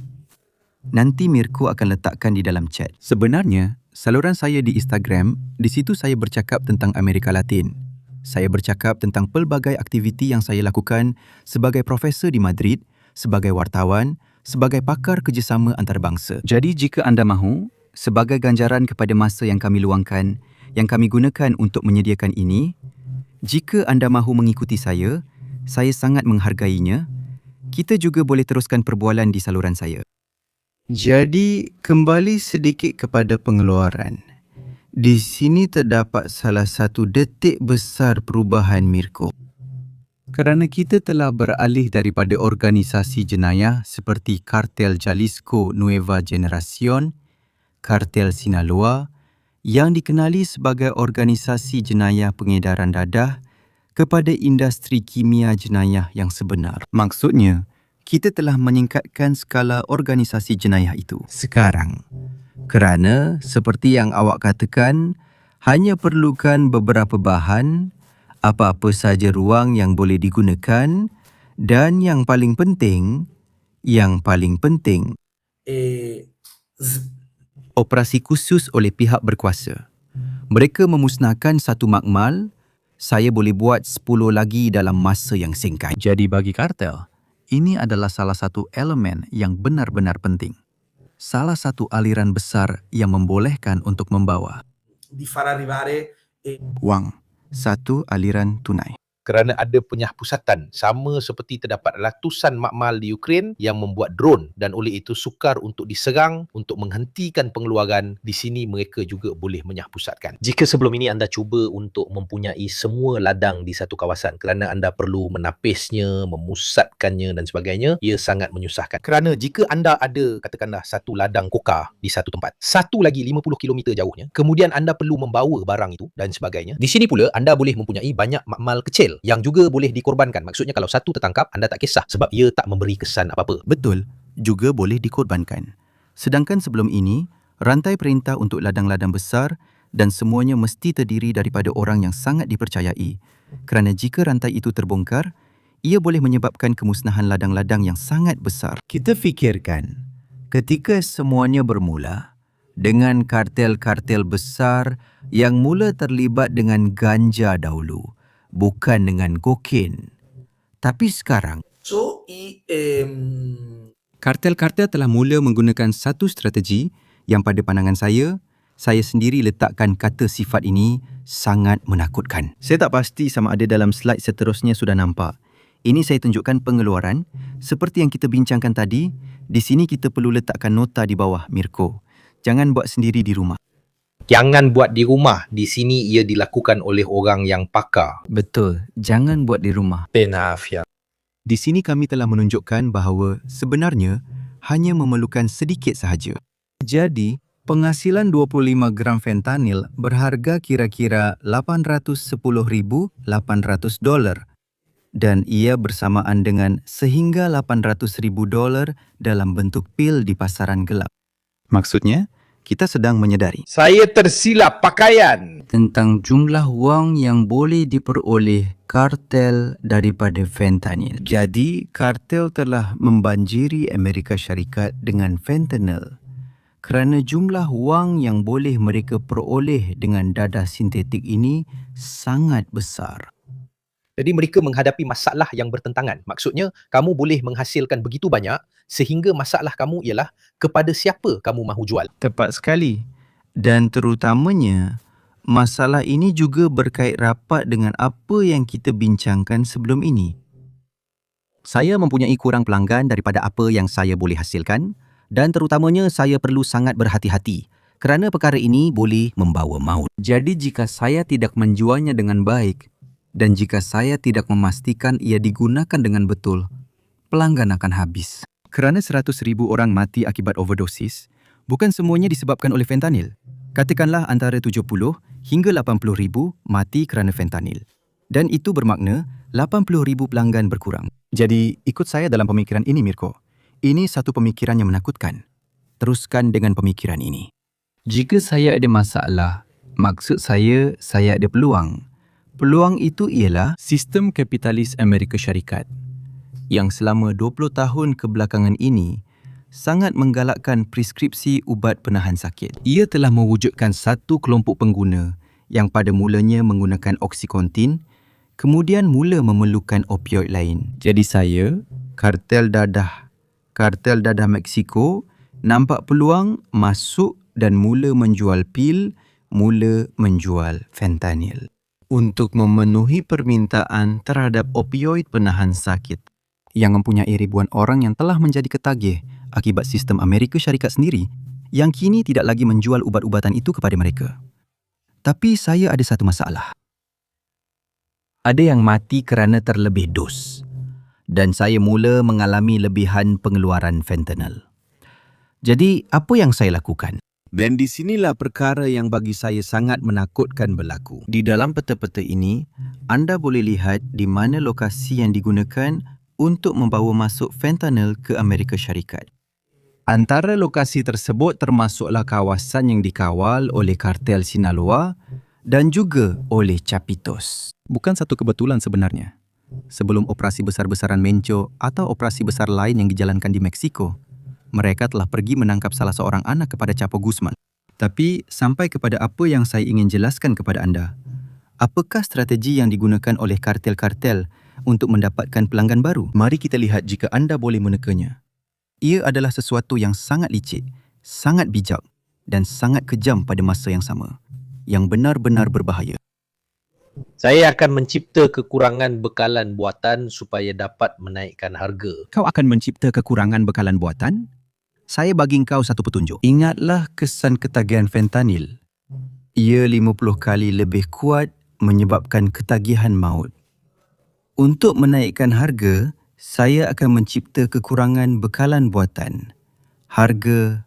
Nanti Mirko akan letakkan di dalam chat. Sebenarnya, saluran saya di Instagram, di situ saya bercakap tentang Amerika Latin. Saya bercakap tentang pelbagai aktiviti yang saya lakukan sebagai profesor di Madrid, sebagai wartawan, sebagai pakar kerjasama antarabangsa. Jadi jika anda mahu, sebagai ganjaran kepada masa yang kami luangkan, yang kami gunakan untuk menyediakan ini, jika anda mahu mengikuti saya sangat menghargainya. Kita juga boleh teruskan perbualan di saluran saya. Jadi, kembali sedikit kepada pengeluaran. Di sini terdapat salah satu detik besar perubahan Mirko. Kerana kita telah beralih daripada organisasi jenayah seperti Kartel Jalisco Nueva Generación, Kartel Sinaloa, yang dikenali sebagai organisasi jenayah pengedaran dadah, kepada industri kimia jenayah yang sebenar. Maksudnya, kita telah meningkatkan skala organisasi jenayah itu sekarang. Kerana seperti yang awak katakan, hanya perlukan beberapa bahan, apa-apa saja ruang yang boleh digunakan, dan yang paling penting, eh, s- operasi khusus oleh pihak berkuasa. Mereka memusnahkan satu makmal, saya boleh buat 10 lagi dalam masa yang singkat. Jadi bagi kartel, ini adalah salah satu elemen yang benar-benar penting. Salah satu aliran besar yang membolehkan untuk membawa di far arrivare Wang, satu aliran tunai. Kerana ada penyahpusatan sama seperti terdapat ratusan makmal di Ukraine yang membuat drone dan oleh itu sukar untuk diserang untuk menghentikan pengeluaran, di sini mereka juga boleh menyahpusatkan. Jika sebelum ini anda cuba untuk mempunyai semua ladang di satu kawasan kerana anda perlu menapisnya, memusatkannya dan sebagainya, ia sangat menyusahkan. Kerana jika anda ada katakanlah satu ladang koka di satu tempat, satu lagi 50 km jauhnya, kemudian anda perlu membawa barang itu dan sebagainya, di sini pula anda boleh mempunyai banyak makmal kecil yang juga boleh dikorbankan. Maksudnya kalau satu tertangkap, anda tak kisah sebab ia tak memberi kesan apa-apa. Betul, juga boleh dikorbankan. Sedangkan sebelum ini, rantai perintah untuk ladang-ladang besar dan semuanya mesti terdiri daripada orang yang sangat dipercayai. Kerana jika rantai itu terbongkar, ia boleh menyebabkan kemusnahan ladang-ladang yang sangat besar. Kita fikirkan, ketika semuanya bermula dengan kartel-kartel besar yang mula terlibat dengan ganja dahulu, bukan dengan kokain. Tapi sekarang, kartel-kartel telah mula menggunakan satu strategi yang pada pandangan saya sendiri letakkan kata sifat ini sangat menakutkan. Saya tak pasti sama ada dalam slide seterusnya sudah nampak. Ini saya tunjukkan pengeluaran. Seperti yang kita bincangkan tadi, di sini kita perlu letakkan nota di bawah, Mirko. Jangan buat sendiri di rumah. Jangan buat di rumah. Di sini ia dilakukan oleh orang yang pakar. Betul, jangan buat di rumah. Penafia. Di sini kami telah menunjukkan bahawa sebenarnya hanya memerlukan sedikit sahaja. Jadi, penghasilan 25 gram fentanyl berharga kira-kira $810,800 dan ia bersamaan dengan sehingga $800,000 dalam bentuk pil di pasaran gelap. Maksudnya, kita sedang menyedari. Saya tersilap pakaian. Tentang jumlah wang yang boleh diperoleh kartel daripada fentanyl. Jadi, kartel telah membanjiri Amerika Syarikat dengan fentanyl kerana jumlah wang yang boleh mereka peroleh dengan dadah sintetik ini sangat besar. Jadi mereka menghadapi masalah yang bertentangan. Maksudnya, kamu boleh menghasilkan begitu banyak sehingga masalah kamu ialah kepada siapa kamu mahu jual. Tepat sekali. Dan terutamanya, masalah ini juga berkait rapat dengan apa yang kita bincangkan sebelum ini. Saya mempunyai kurang pelanggan daripada apa yang saya boleh hasilkan dan terutamanya saya perlu sangat berhati-hati kerana perkara ini boleh membawa maut. Jadi jika saya tidak menjualnya dengan baik dan jika saya tidak memastikan ia digunakan dengan betul, pelanggan akan habis. Kerana 100,000 orang mati akibat overdosis, bukan semuanya disebabkan oleh fentanyl. Katakanlah antara 70 hingga 80,000 mati kerana fentanyl. Dan itu bermakna 80,000 pelanggan berkurang. Jadi, ikut saya dalam pemikiran ini, Mirko. Ini satu pemikiran yang menakutkan. Teruskan dengan pemikiran ini. Jika saya ada masalah, maksud saya ada peluang. Peluang itu ialah Sistem kapitalis Amerika Syarikat yang selama 20 tahun kebelakangan ini sangat menggalakkan preskripsi ubat penahan sakit. Ia telah mewujudkan satu kelompok pengguna yang pada mulanya menggunakan Oxycontin, kemudian mula memerlukan opioid lain. Jadi saya, kartel dadah Meksiko, nampak peluang masuk dan mula menjual pil, mula menjual fentanyl untuk memenuhi permintaan terhadap opioid penahan sakit yang mempunyai ribuan orang yang telah menjadi ketagih akibat sistem Amerika Syarikat sendiri yang kini tidak lagi menjual ubat-ubatan itu kepada mereka. Tapi saya ada satu masalah. Ada yang mati kerana terlebih dos dan saya mula mengalami lebihan pengeluaran fentanyl. Jadi, apa yang saya lakukan? Dan di sinilah perkara yang bagi saya sangat menakutkan berlaku. Di dalam peta-peta ini, anda boleh lihat di mana lokasi yang digunakan untuk membawa masuk fentanyl ke Amerika Syarikat. Antara lokasi tersebut termasuklah kawasan yang dikawal oleh kartel Sinaloa dan juga oleh Chapitos. Bukan satu kebetulan sebenarnya. Sebelum operasi besar-besaran Mencho atau operasi besar lain yang dijalankan di Meksiko, mereka telah pergi menangkap salah seorang anak kepada Chapo Guzman. Tapi sampai kepada apa yang saya ingin jelaskan kepada anda, apakah strategi yang digunakan oleh kartel-kartel untuk mendapatkan pelanggan baru? Mari kita lihat jika anda boleh menekanya. Ia adalah sesuatu yang sangat licik, sangat bijak dan sangat kejam pada masa yang sama, yang benar-benar berbahaya. Saya akan mencipta kekurangan bekalan buatan supaya dapat menaikkan harga. Kau akan mencipta kekurangan bekalan buatan? Saya bagi kau satu petunjuk. Ingatlah kesan ketagihan fentanyl. Ia 50 kali lebih kuat menyebabkan ketagihan maut. Untuk menaikkan harga, saya akan mencipta kekurangan bekalan buatan. Harga.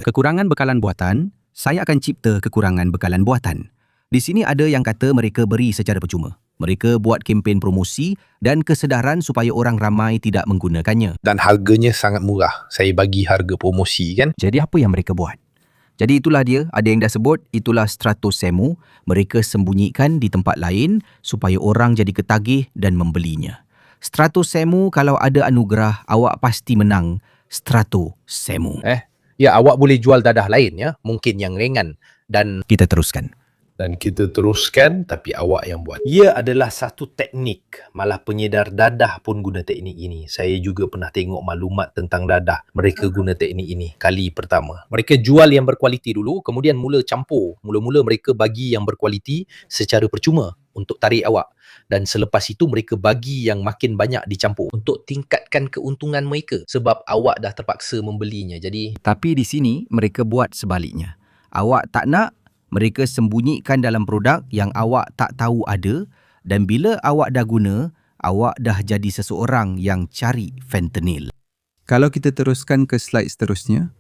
Kekurangan bekalan buatan, saya akan cipta kekurangan bekalan buatan. Di sini ada yang kata mereka beri secara percuma. Mereka buat kempen promosi dan kesedaran supaya orang ramai tidak menggunakannya. Dan harganya sangat murah. Saya bagi harga promosi kan. Jadi apa yang mereka buat? Jadi itulah dia, ada yang dah sebut, itulah Stratosemu. Mereka sembunyikan di tempat lain supaya orang jadi ketagih dan membelinya. Stratosemu, kalau ada anugerah, awak pasti menang Stratosemu. Ya, awak boleh jual dadah lain ya. Mungkin yang ringan. Dan Kita teruskan. kita teruskan, tapi awak yang buat. Ia adalah satu teknik. Malah penyedar dadah pun guna teknik ini. Saya juga pernah tengok maklumat tentang dadah. Mereka guna teknik ini kali pertama. Mereka jual yang berkualiti dulu, kemudian mula campur. Mula-mula mereka bagi yang berkualiti secara percuma untuk tarik awak. Dan selepas itu mereka bagi yang makin banyak dicampur untuk tingkatkan keuntungan mereka. Sebab awak dah terpaksa membelinya. Jadi Tapi di sini mereka buat sebaliknya. Awak tak nak, mereka sembunyikan dalam produk yang awak tak tahu ada, dan bila awak dah guna, awak dah jadi seseorang yang cari fentanyl. Kalau kita teruskan ke slide seterusnya,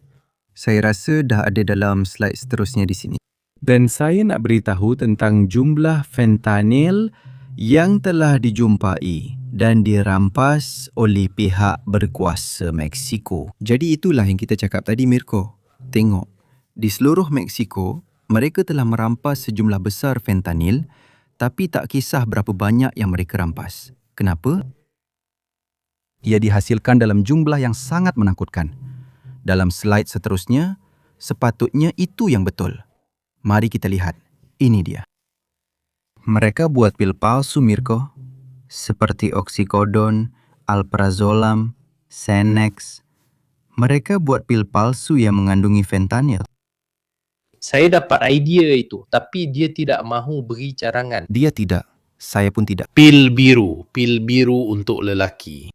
saya rasa dah ada dalam slide seterusnya di sini. Dan saya nak beritahu tentang jumlah fentanyl yang telah dijumpai dan dirampas oleh pihak berkuasa Meksiko. Jadi itulah yang kita cakap tadi, Mirko. Tengok, di seluruh Meksiko, mereka telah merampas sejumlah besar fentanyl, tapi tak kisah berapa banyak yang mereka rampas. Kenapa? Ia dihasilkan dalam jumlah yang sangat menakutkan. Dalam slide seterusnya, sepatutnya itu yang betul. Mari kita lihat. Ini dia. Mereka buat pil palsu, Mirko. Seperti oksikodon, alprazolam, Xanax. Mereka buat pil palsu yang mengandungi fentanyl. saya dapat idea itu, tapi dia tidak mahu beri carangan. Dia tidak. Saya pun tidak. Pil biru untuk lelaki.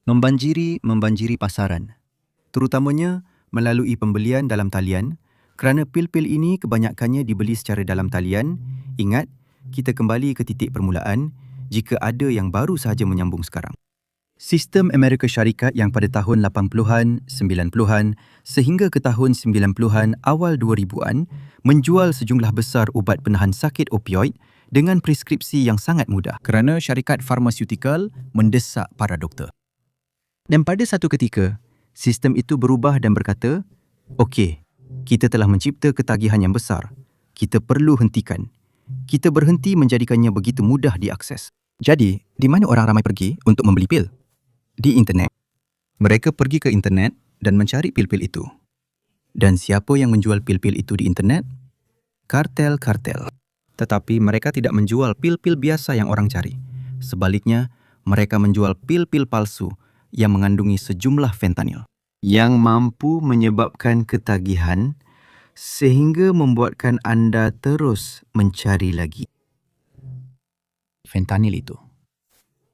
Membanjiri pasaran. Terutamanya melalui pembelian dalam talian, kerana pil-pil ini kebanyakannya dibeli secara dalam talian. Ingat, kita kembali ke titik permulaan jika ada yang baru sahaja menyambung sekarang. Sistem Amerika Syarikat yang pada tahun 80-an, 90-an sehingga ke tahun 90-an awal 2000-an menjual sejumlah besar ubat penahan sakit opioid dengan preskripsi yang sangat mudah. Kerana syarikat farmasyutikal mendesak para doktor. Dan pada satu ketika, sistem itu berubah dan berkata, okey, kita telah mencipta ketagihan yang besar. Kita perlu hentikan. Kita berhenti menjadikannya begitu mudah diakses. Jadi, di mana orang ramai pergi untuk membeli pil? Di internet. Mereka pergi ke internet dan mencari pil-pil itu. Dan siapa yang menjual pil-pil itu di internet? Kartel-kartel. Tetapi mereka tidak menjual pil-pil biasa yang orang cari. Sebaliknya, mereka menjual pil-pil palsu yang mengandungi sejumlah fentanyl. Yang mampu menyebabkan ketagihan sehingga membuatkan anda terus mencari lagi. Fentanyl itu.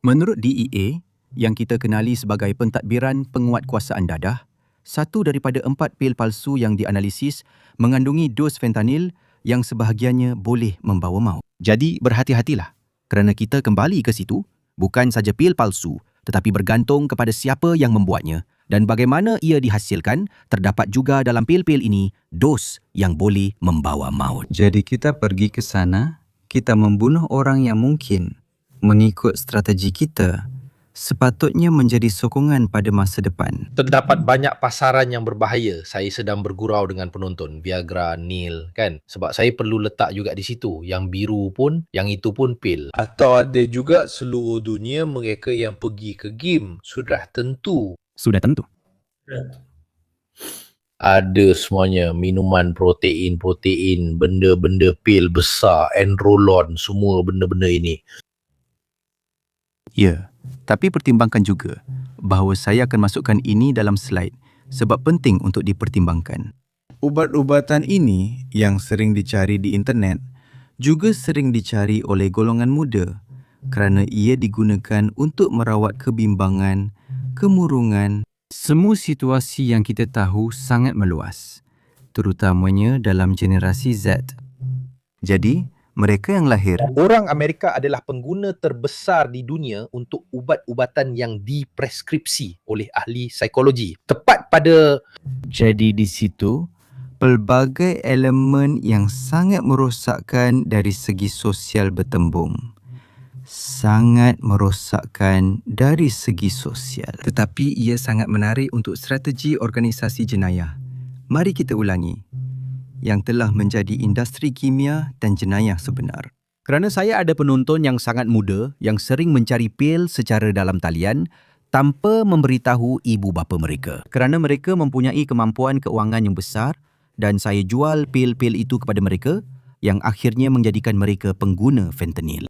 Menurut DEA, yang kita kenali sebagai pentadbiran penguatkuasaan dadah, 1 daripada 4 pil palsu yang dianalisis mengandungi dos fentanyl yang sebahagiannya boleh membawa maut. Jadi berhati-hatilah, kerana kita kembali ke situ, bukan saja pil palsu, tetapi bergantung kepada siapa yang membuatnya dan bagaimana ia dihasilkan. Terdapat juga dalam pil-pil ini dos yang boleh membawa maut. Jadi kita pergi ke sana, kita membunuh orang yang mungkin mengikut strategi kita sepatutnya menjadi sokongan pada masa depan. Terdapat banyak pasaran yang berbahaya. Saya sedang bergurau dengan penonton. Viagra, Nil, kan? Sebab saya perlu letak juga di situ. Yang biru pun, yang itu pun pil. Atau ada juga seluruh dunia mereka yang pergi ke game. Sudah tentu. Sudah tentu. Ada semuanya. Minuman protein, benda-benda pil besar, Enrolon, semua benda-benda ini. Ya, tapi pertimbangkan juga bahawa saya akan masukkan ini dalam slide sebab penting untuk dipertimbangkan. Ubat-ubatan ini yang sering dicari di internet juga sering dicari oleh golongan muda kerana ia digunakan untuk merawat kebimbangan, kemurungan. Semua situasi yang kita tahu sangat meluas, terutamanya dalam generasi Z. Jadi, mereka yang lahir Orang Amerika adalah pengguna terbesar di dunia untuk ubat-ubatan yang dipreskripsi oleh ahli psikologi. Tepat pada Jadi di situ, pelbagai elemen yang sangat merosakkan dari segi sosial bertembung. Sangat merosakkan dari segi sosial. Tetapi ia sangat menarik untuk strategi organisasi jenayah. Mari kita ulangi. Yang telah menjadi industri kimia dan jenayah sebenar. kerana saya ada penonton yang sangat muda yang sering mencari pil secara dalam talian tanpa memberitahu ibu bapa mereka. Kerana mereka mempunyai kemampuan keuangan yang besar dan saya jual pil-pil itu kepada mereka yang akhirnya menjadikan mereka pengguna fentanyl.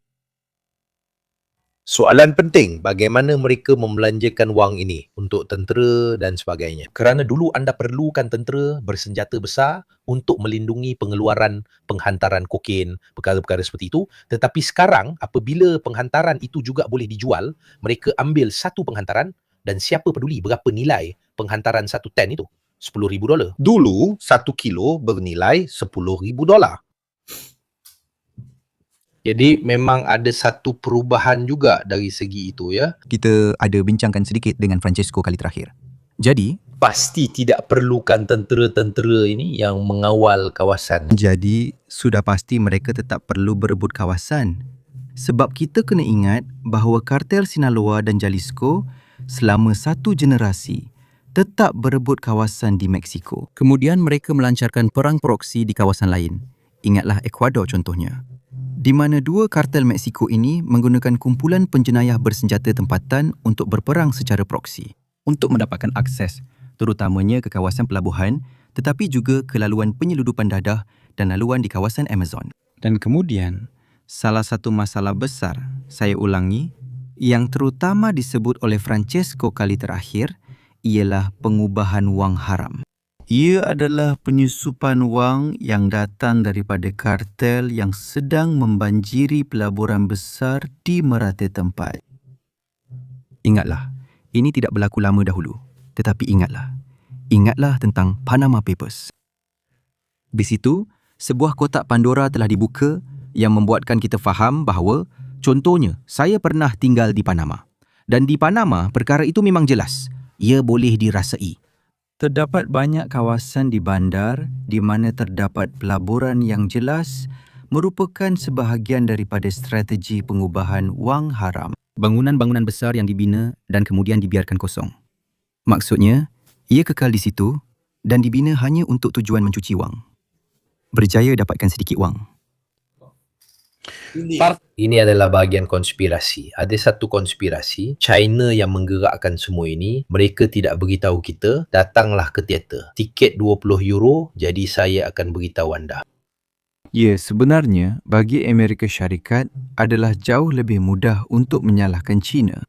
soalan penting, bagaimana mereka membelanjakan wang ini untuk tentera dan sebagainya. Kerana dulu anda perlukan tentera bersenjata besar untuk melindungi pengeluaran penghantaran kokain, perkara-perkara seperti itu. Tetapi sekarang, apabila penghantaran itu juga boleh dijual, mereka ambil satu penghantaran dan siapa peduli berapa nilai penghantaran satu tan itu? $10,000. Dulu, 1 kilo bernilai $10,000. Jadi memang ada satu perubahan juga dari segi itu ya. Kita ada bincangkan sedikit dengan Francesco kali terakhir. Jadi, Pasti tidak perlukan tentera-tentera ini yang mengawal kawasan. sudah pasti mereka tetap perlu berebut kawasan. Sebab kita kena ingat bahawa kartel Sinaloa dan Jalisco selama satu generasi tetap berebut kawasan di Mexico. Kemudian mereka melancarkan perang proksi di kawasan lain. Ingatlah Ecuador contohnya. Di mana dua kartel Mexico ini menggunakan kumpulan penjenayah bersenjata tempatan untuk berperang secara proksi. Untuk mendapatkan akses, terutamanya ke kawasan pelabuhan, tetapi juga ke laluan penyeludupan dadah dan laluan di kawasan Amazon. Dan kemudian, salah satu masalah besar, saya ulangi, yang terutama disebut oleh Francesco kali terakhir, ialah pengubahan wang haram. Ia adalah penyusupan wang yang datang daripada kartel yang sedang membanjiri pelaburan besar di merata tempat. Ingatlah, ini tidak berlaku lama dahulu. Tetapi ingatlah tentang Panama Papers. Di situ, sebuah kotak Pandora telah dibuka yang membuatkan kita faham bahawa, contohnya, saya pernah tinggal di Panama. Dan di Panama, perkara itu memang jelas. Ia boleh dirasai. Terdapat banyak kawasan di bandar di mana terdapat pelaburan yang jelas merupakan sebahagian daripada strategi pengubahan wang haram. Bangunan-bangunan besar yang dibina dan kemudian dibiarkan kosong. Maksudnya, ia kekal di situ dan dibina hanya untuk tujuan mencuci wang. Berjaya dapatkan sedikit wang. Ini adalah bahagian konspirasi. Ada satu konspirasi, China yang menggerakkan semua ini, mereka tidak beritahu kita, datanglah ke teater. Tiket €20, jadi saya akan beritahu anda. Ya, sebenarnya bagi Amerika Syarikat adalah jauh lebih mudah untuk menyalahkan China.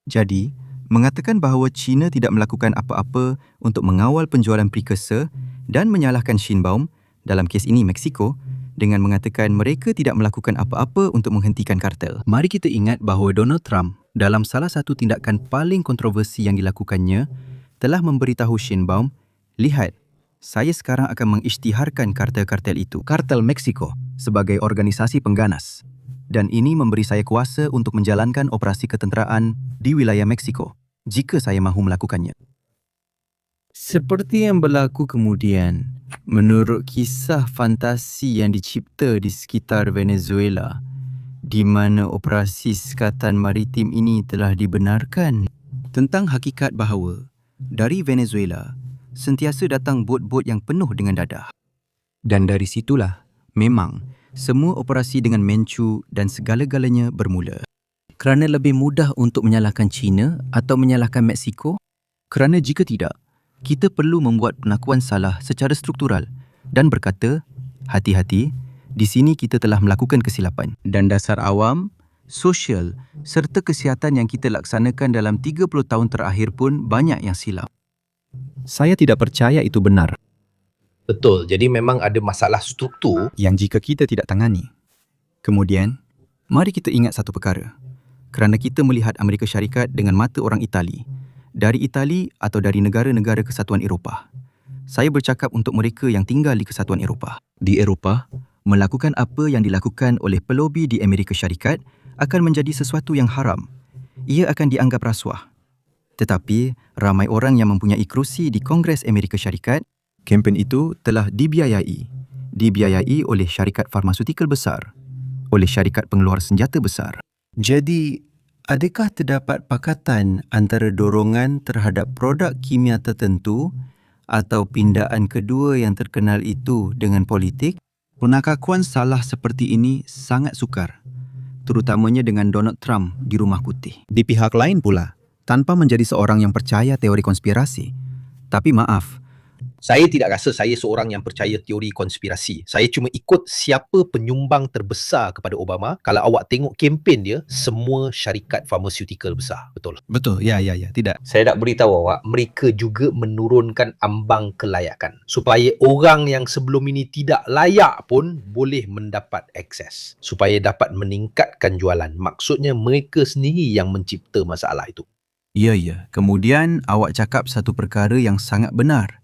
Jadi, mengatakan bahawa China tidak melakukan apa-apa untuk mengawal penjualan precursor dan menyalahkan Sheinbaum, dalam kes ini Mexico, dengan mengatakan mereka tidak melakukan apa-apa untuk menghentikan kartel. Mari kita ingat bahawa Donald Trump, dalam salah satu tindakan paling kontroversi yang dilakukannya, telah memberitahu Sheinbaum, lihat, saya sekarang akan mengisytiharkan kartel-kartel itu, kartel Mexico, sebagai organisasi pengganas. Dan ini memberi saya kuasa untuk menjalankan operasi ketenteraan di wilayah Mexico, jika saya mahu melakukannya. Seperti yang berlaku kemudian, menurut kisah fantasi yang dicipta di sekitar Venezuela, di mana operasi sekatan maritim ini telah dibenarkan. Tentang hakikat bahawa dari Venezuela sentiasa datang bot-bot yang penuh dengan dadah. Dan dari situlah memang semua operasi dengan Menchu dan segala-galanya bermula. Kerana lebih mudah untuk menyalahkan China atau menyalahkan Mexico? Kerana jika tidak, kita perlu membuat pengakuan salah secara struktural dan berkata, hati-hati, di sini kita telah melakukan kesilapan. Dan dasar awam, sosial serta kesihatan yang kita laksanakan dalam 30 tahun terakhir pun banyak yang silap. Saya tidak percaya itu benar. Betul. Jadi memang ada masalah struktur. Yang jika kita tidak tangani. Kemudian, mari kita ingat satu perkara. Kerana kita melihat Amerika Syarikat dengan mata orang Itali, dari Itali atau dari negara-negara Kesatuan Eropah. Saya bercakap untuk mereka yang tinggal di Kesatuan Eropah. Di Eropah, melakukan apa yang dilakukan oleh pelobi di Amerika Syarikat akan menjadi sesuatu yang haram. Ia akan dianggap rasuah. Tetapi, ramai orang yang mempunyai kerusi di Kongres Amerika Syarikat, kempen itu telah dibiayai oleh syarikat farmasutikal besar, oleh syarikat pengeluar senjata besar. Jadi, adakah terdapat pakatan antara dorongan terhadap produk kimia tertentu atau pindaan kedua yang terkenal itu dengan politik? Pengakuan salah seperti ini sangat sukar, terutamanya dengan Donald Trump di Rumah Putih. Di pihak lain pula, tanpa menjadi seorang yang percaya teori konspirasi. Tapi maaf, Saya tidak rasa saya seorang yang percaya teori konspirasi. Saya cuma ikut siapa penyumbang terbesar kepada Obama. Kalau awak tengok kempen dia, semua syarikat farmasutikal besar. Betul. Betul, ya, tidak. Saya nak beritahu awak, mereka juga menurunkan ambang kelayakan supaya orang yang sebelum ini tidak layak pun boleh mendapat akses, supaya dapat meningkatkan jualan. Maksudnya mereka sendiri yang mencipta masalah itu. Ya. Kemudian awak cakap satu perkara yang sangat benar.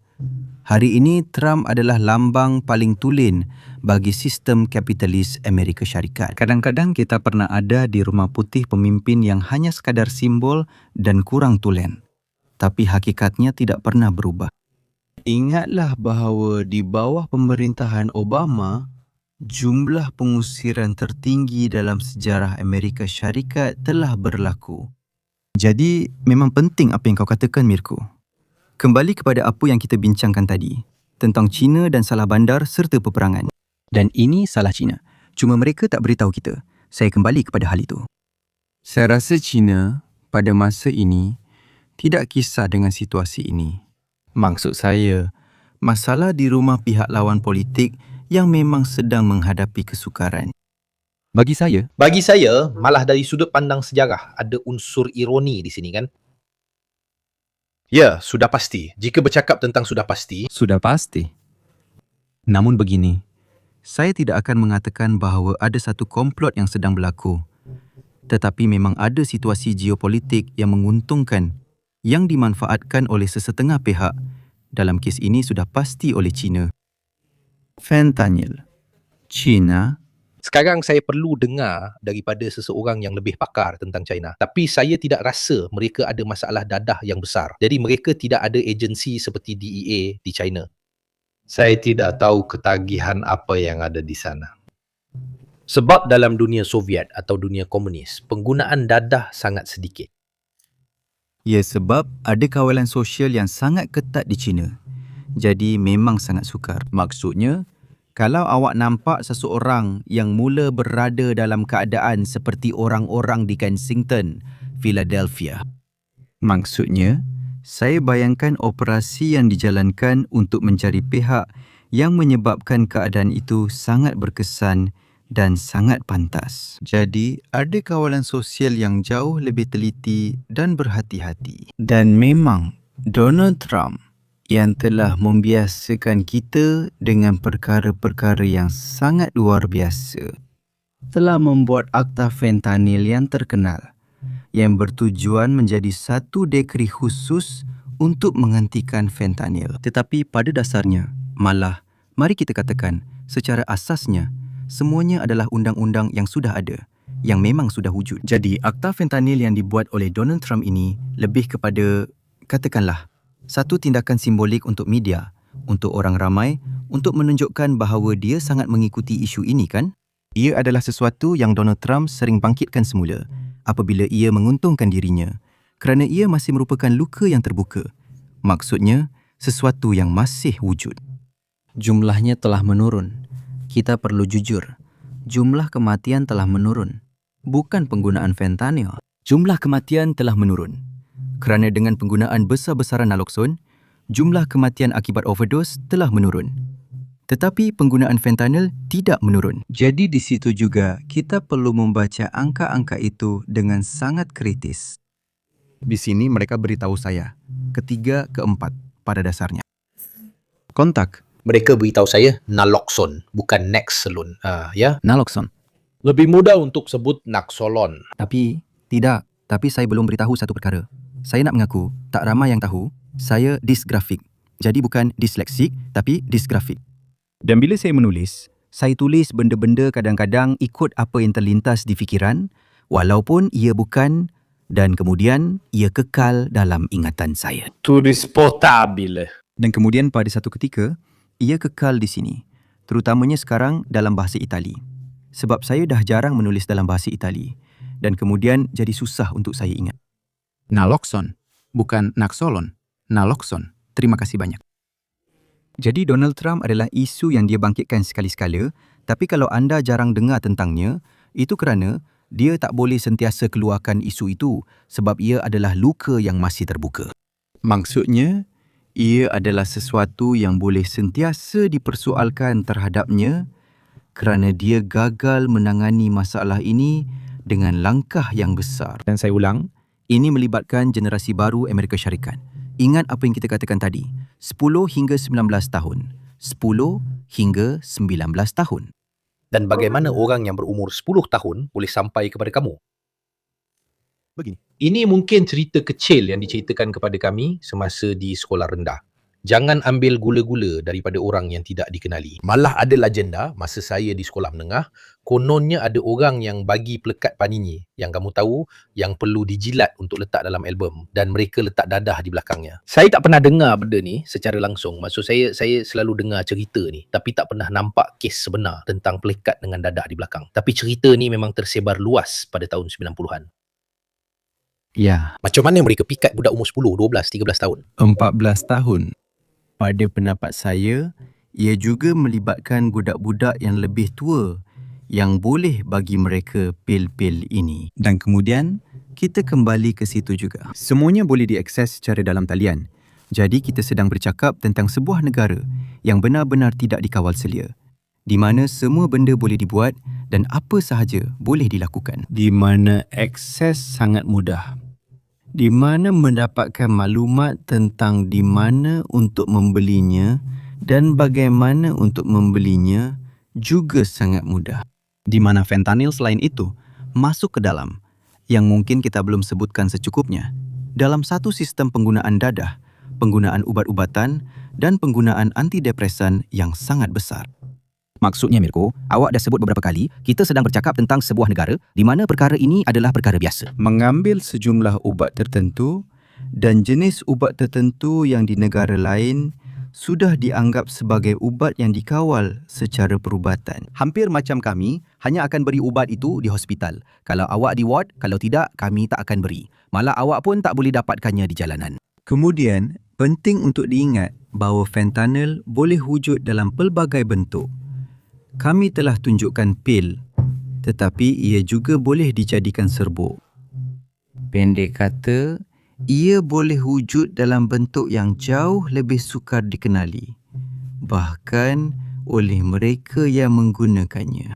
Hari ini Trump adalah lambang paling tulen bagi sistem kapitalis Amerika Syarikat. Kadang-kadang kita pernah ada di Rumah Putih pemimpin yang hanya sekadar simbol dan kurang tulen. Tapi hakikatnya tidak pernah berubah. Ingatlah bahawa di bawah pemerintahan Obama, jumlah pengusiran tertinggi dalam sejarah Amerika Syarikat telah berlaku. Jadi, memang penting apa yang kau katakan, Mirko. Kembali kepada apa yang kita bincangkan tadi, tentang China dan salah bandar serta peperangan. Dan ini salah China. Cuma mereka tak beritahu kita. Saya kembali kepada hal itu. Saya rasa China pada masa ini tidak kisah dengan situasi ini. Maksud saya, masalah di rumah pihak lawan politik yang memang sedang menghadapi kesukaran. Bagi saya, Malah dari sudut pandang sejarah, ada unsur ironi di sini kan? Ya, sudah pasti. Jika bercakap tentang sudah pasti, sudah pasti. Namun begini, Saya tidak akan mengatakan bahawa ada satu komplot yang sedang berlaku. Tetapi memang ada situasi geopolitik yang menguntungkan yang dimanfaatkan oleh sesetengah pihak. Dalam kes ini sudah pasti oleh China. Fentanyl. China. sekarang saya perlu dengar daripada seseorang yang lebih pakar tentang China. Tapi saya tidak rasa mereka ada masalah dadah yang besar. Jadi mereka tidak ada agensi seperti DEA di China. Saya tidak tahu ketagihan apa yang ada di sana. Sebab dalam dunia Soviet atau dunia komunis, penggunaan dadah sangat sedikit. Ya, sebab ada kawalan sosial yang sangat ketat di China. Jadi memang sangat sukar. Maksudnya, kalau awak nampak seseorang yang mula berada dalam keadaan seperti orang-orang di Kensington, Philadelphia. Maksudnya, saya bayangkan operasi yang dijalankan untuk mencari pihak yang menyebabkan keadaan itu sangat berkesan dan sangat pantas. Jadi, ada kawalan sosial yang jauh lebih teliti dan berhati-hati. Dan memang, Donald Trump yang telah membiasakan kita dengan perkara-perkara yang sangat luar biasa, telah membuat akta fentanyl yang terkenal, yang bertujuan menjadi satu dekri khusus untuk menghentikan fentanyl. Tetapi pada dasarnya, malah, mari kita katakan, secara asasnya, semuanya adalah undang-undang yang sudah ada, yang memang sudah wujud. Jadi, akta fentanyl yang dibuat oleh Donald Trump ini lebih kepada, katakanlah, satu tindakan simbolik untuk media, untuk orang ramai, untuk menunjukkan bahawa dia sangat mengikuti isu ini, kan? Ia adalah sesuatu yang Donald Trump sering bangkitkan semula apabila ia menguntungkan dirinya kerana ia masih merupakan luka yang terbuka. Maksudnya, sesuatu yang masih wujud. Jumlahnya telah menurun. Kita perlu jujur. Jumlah kematian telah menurun. Bukan penggunaan fentanyl. Jumlah kematian telah menurun. Kerana dengan penggunaan besar-besaran naloxone, jumlah kematian akibat overdose telah menurun. Tetapi penggunaan fentanyl tidak menurun. Jadi di situ juga kita perlu membaca angka-angka itu dengan sangat kritis. Di sini mereka beritahu saya, ketiga, keempat pada dasarnya. Kontak Mereka beritahu saya naloxone, bukan Nexolon. Ya, naloxone. lebih mudah untuk sebut Naxolon. Tapi saya belum beritahu satu perkara. Saya nak mengaku, tak ramai yang tahu, saya dysgrafik. Jadi bukan dysleksik, tapi dysgrafik. Dan bila saya menulis, saya tulis benda-benda kadang-kadang ikut apa yang terlintas di fikiran, walaupun ia bukan, dan kemudian ia kekal dalam ingatan saya. Tulis potable. Dan kemudian pada satu ketika, ia kekal di sini. Terutamanya sekarang dalam bahasa Itali. Sebab saya dah jarang menulis dalam bahasa Itali. Dan kemudian jadi susah untuk saya ingat. Naloxone, bukan Naxolon. Naloxone. Terima kasih banyak. Jadi Donald Trump adalah isu yang dia bangkitkan sekali-sekala, tapi kalau anda jarang dengar tentangnya, itu kerana dia tak boleh sentiasa keluarkan isu itu sebab ia adalah luka yang masih terbuka. Maksudnya, ia adalah sesuatu yang boleh sentiasa dipersoalkan terhadapnya kerana dia gagal menangani masalah ini dengan langkah yang besar. Dan saya ulang, ini melibatkan generasi baru Amerika Syarikat. Ingat apa yang kita katakan tadi, 10 hingga 19 tahun. 10 hingga 19 tahun. Dan bagaimana orang yang berumur 10 tahun boleh sampai kepada kamu? Begini. Ini mungkin cerita kecil yang diceritakan kepada kami semasa di sekolah rendah. Jangan ambil gula-gula daripada orang yang tidak dikenali. Malah ada legenda masa saya di sekolah menengah, kononnya ada orang yang bagi pelekat Panini yang kamu tahu yang perlu dijilat untuk letak dalam album dan mereka letak dadah di belakangnya. Saya tak pernah dengar benda ni secara langsung. Maksud saya selalu dengar cerita ni tapi tak pernah nampak kes sebenar tentang pelekat dengan dadah di belakang. Tapi cerita ni memang tersebar luas pada tahun 90-an. Ya, Macam mana mereka pikat budak umur 10, 12, 13 tahun? 14 tahun. Pada pendapat saya, ia juga melibatkan budak-budak yang lebih tua yang boleh bagi mereka pil-pil ini. Dan kemudian, kita kembali ke situ juga. Semuanya boleh diakses secara dalam talian. Jadi kita sedang bercakap tentang sebuah negara yang benar-benar tidak dikawal selia, di mana semua benda boleh dibuat dan apa sahaja boleh dilakukan. Di mana akses sangat mudah. Di mana mendapatkan maklumat tentang di mana untuk membelinya dan bagaimana untuk membelinya juga sangat mudah. Di mana fentanyl selain itu masuk ke dalam yang mungkin kita belum sebutkan secukupnya dalam satu sistem penggunaan dadah, penggunaan ubat-ubatan dan penggunaan antidepresan yang sangat besar. Maksudnya Mirko, awak dah sebut beberapa kali, kita sedang bercakap tentang sebuah negara di mana perkara ini adalah perkara biasa. Mengambil sejumlah ubat tertentu dan jenis ubat tertentu yang di negara lain sudah dianggap sebagai ubat yang dikawal secara perubatan. Hampir macam kami, hanya akan beri ubat itu di hospital. Kalau awak di ward, kalau tidak, kami tak akan beri. Malah awak pun tak boleh dapatkannya di jalanan. Kemudian, penting untuk diingat bahawa fentanyl boleh wujud dalam pelbagai bentuk. Kami telah tunjukkan pil, tetapi ia juga boleh dijadikan serbuk. Pendek kata, ia boleh wujud dalam bentuk yang jauh lebih sukar dikenali, bahkan oleh mereka yang menggunakannya.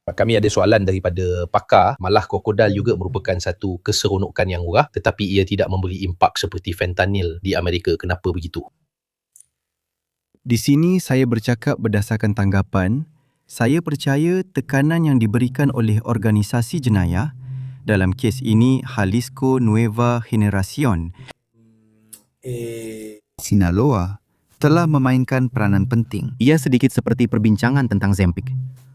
Kami ada soalan daripada pakar, malah krokodil juga merupakan satu keseronokan yang murah tetapi ia tidak memberi impak seperti fentanyl di Amerika. Kenapa begitu? Di sini saya bercakap berdasarkan tanggapan. Saya percaya tekanan yang diberikan oleh organisasi jenayah, dalam kes ini Jalisco Nueva Generación, Sinaloa, telah memainkan peranan penting. Ia sedikit seperti perbincangan tentang Zempic.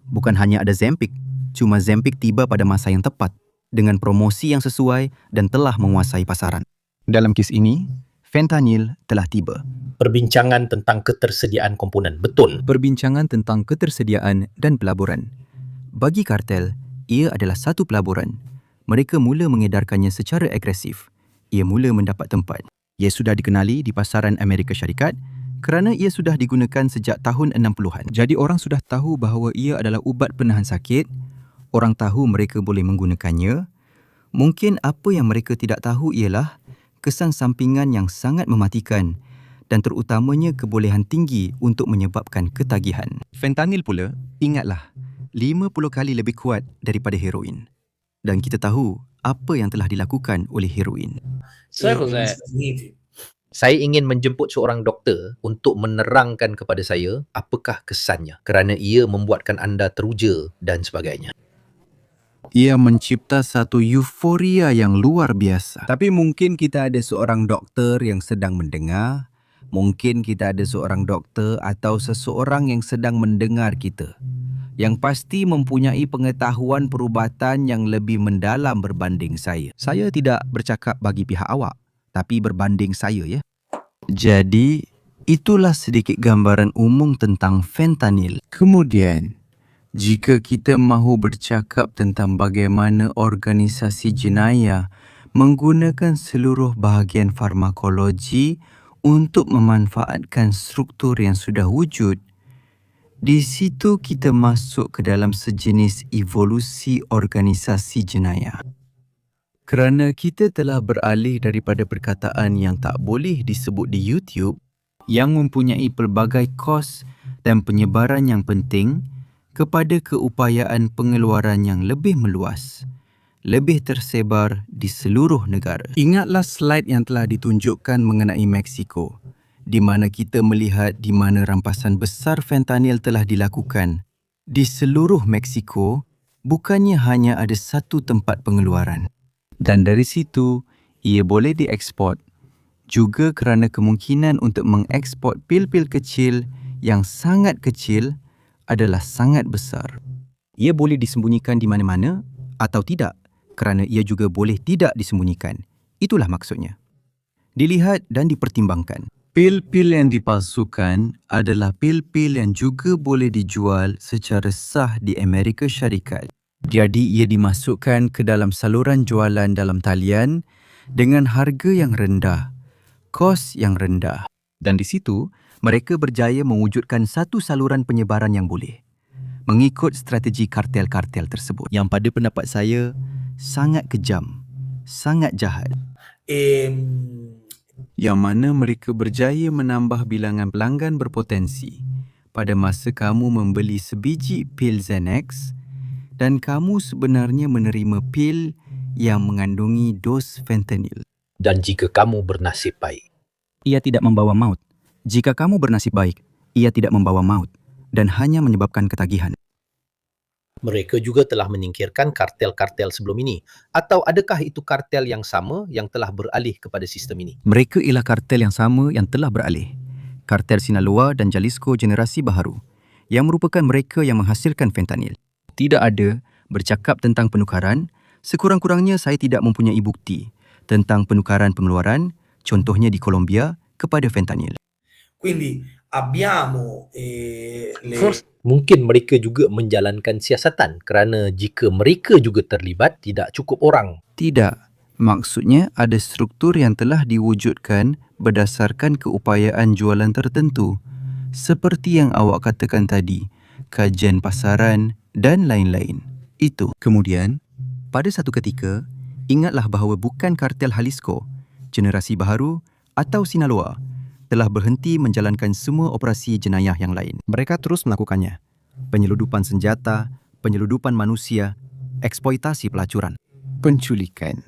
Bukan hanya ada Zempic, cuma Zempic tiba pada masa yang tepat, dengan promosi yang sesuai dan telah menguasai pasaran. Dalam kes ini, fentanyl telah tiba. Perbincangan tentang ketersediaan komponen, betul. Perbincangan tentang ketersediaan dan pelaburan. Bagi kartel, ia adalah satu pelaburan. Mereka mula mengedarkannya secara agresif. Ia mula mendapat tempat. Ia sudah dikenali di pasaran Amerika Syarikat kerana ia sudah digunakan sejak tahun 60-an. Jadi orang sudah tahu bahawa ia adalah ubat penahan sakit. Orang tahu mereka boleh menggunakannya. Mungkin apa yang mereka tidak tahu ialah kesan sampingan yang sangat mematikan dan terutamanya kebolehan tinggi untuk menyebabkan ketagihan. Fentanyl pula, ingatlah, 50 kali lebih kuat daripada heroin. Dan kita tahu apa yang telah dilakukan oleh heroin. negli Stati Uniti. Saya ingin menjemput seorang doktor untuk menerangkan kepada saya apakah kesannya kerana ia membuatkan anda teruja dan sebagainya. Ia mencipta satu euforia yang luar biasa. Tapi mungkin kita ada seorang doktor yang sedang mendengar. Mungkin kita ada seorang doktor atau seseorang yang sedang mendengar kita, yang pasti mempunyai pengetahuan perubatan yang lebih mendalam berbanding saya. Saya tidak bercakap bagi pihak awak, tapi berbanding saya, ya. Jadi, itulah sedikit gambaran umum tentang fentanyl. Kemudian, jika kita mahu bercakap tentang bagaimana organisasi jenayah menggunakan seluruh bahagian farmakologi untuk memanfaatkan struktur yang sudah wujud, di situ kita masuk ke dalam sejenis evolusi organisasi jenayah. Kerana kita telah beralih daripada perkataan yang tak boleh disebut di YouTube, yang mempunyai pelbagai kos dan penyebaran yang penting, kepada keupayaan pengeluaran yang lebih meluas, lebih tersebar di seluruh negara. Ingatlah slide yang telah ditunjukkan mengenai Mexico, di mana kita melihat di mana rampasan besar fentanyl telah dilakukan. Di seluruh Mexico, bukannya hanya ada satu tempat pengeluaran. Dan dari situ, ia boleh dieksport juga kerana kemungkinan untuk mengeksport pil-pil kecil yang sangat kecil adalah sangat besar. Ia boleh disembunyikan di mana-mana atau tidak, kerana ia juga boleh tidak disembunyikan. Itulah maksudnya. Dilihat dan dipertimbangkan. Pil-pil yang dipalsukan adalah pil-pil yang juga boleh dijual secara sah di Amerika Syarikat. Jadi ia dimasukkan ke dalam saluran jualan dalam talian dengan harga yang rendah, kos yang rendah. Dan di situ, mereka berjaya mewujudkan satu saluran penyebaran yang boleh, mengikut strategi kartel-kartel tersebut, yang pada pendapat saya sangat kejam, sangat jahat. Yang mana mereka berjaya menambah bilangan pelanggan berpotensi. Pada masa kamu membeli sebiji pil Xanax dan kamu sebenarnya menerima pil yang mengandungi dos fentanyl. Dan jika kamu bernasib baik, Ia tidak membawa maut. Jika kamu bernasib baik, ia tidak membawa maut dan hanya menyebabkan ketagihan. mereka juga telah menyingkirkan kartel-kartel sebelum ini. Atau adakah itu kartel yang sama yang telah beralih kepada sistem ini? Mereka ialah kartel yang sama yang telah beralih. Kartel Sinaloa dan Jalisco generasi baharu, yang merupakan mereka yang menghasilkan fentanyl. Tidak ada bercakap tentang penukaran, sekurang-kurangnya saya tidak mempunyai bukti tentang penukaran pengeluaran, contohnya di Colombia, kepada fentanyl. Quindi abbiamo Mungkin mereka juga menjalankan siasatan kerana jika mereka juga terlibat, tidak cukup orang. Tidak. Maksudnya ada struktur yang telah diwujudkan berdasarkan keupayaan jualan tertentu. Seperti yang awak katakan tadi, kajian pasaran dan lain-lain. Itu. Kemudian, pada satu ketika, ingatlah bahawa bukan kartel Jalisco, generasi baharu atau Sinaloa telah berhenti menjalankan semua operasi jenayah yang lain. Mereka terus melakukannya. Penyeludupan senjata, penyeludupan manusia, eksploitasi pelacuran. Penculikan.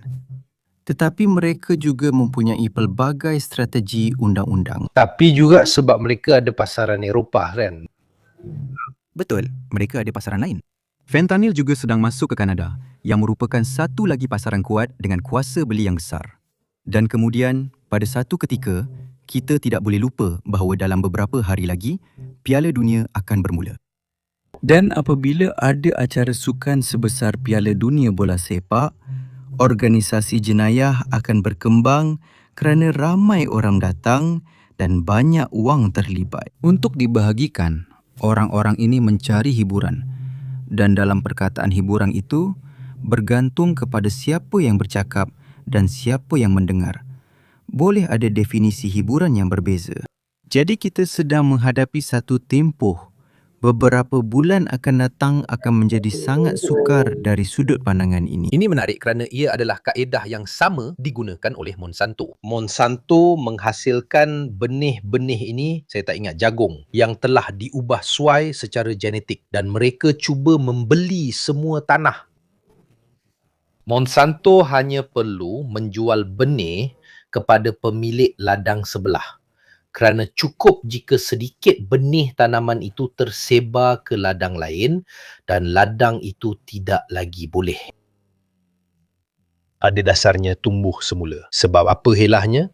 Tetapi mereka juga mempunyai pelbagai strategi undang-undang. Tapi juga sebab mereka ada pasaran Eropah kan. Betul, mereka ada pasaran lain. Fentanyl juga sedang masuk ke Kanada, yang merupakan satu lagi pasaran kuat dengan kuasa beli yang besar. Dan kemudian, pada satu ketika, kita tidak boleh lupa bahawa dalam beberapa hari lagi, Piala Dunia akan bermula. Dan apabila ada acara sukan sebesar Piala Dunia Bola Sepak, organisasi jenayah akan berkembang kerana ramai orang datang dan banyak wang terlibat. Untuk dibahagikan, orang-orang ini mencari hiburan dan dalam perkataan hiburan itu bergantung kepada siapa yang bercakap dan siapa yang mendengar. Boleh ada definisi hiburan yang berbeza. Jadi kita sedang menghadapi satu tempoh. Beberapa bulan akan datang akan menjadi sangat sukar dari sudut pandangan ini. Ini menarik kerana ia adalah kaedah yang sama digunakan oleh Monsanto. Monsanto menghasilkan benih-benih ini, saya tak ingat, jagung, yang telah diubah suai secara genetik dan mereka cuba membeli semua tanah. Monsanto hanya perlu menjual benih kepada pemilik ladang sebelah. Kerana cukup jika sedikit benih tanaman itu tersebar ke ladang lain dan ladang itu tidak lagi boleh. Pada dasarnya tumbuh semula. Sebab apa helahnya?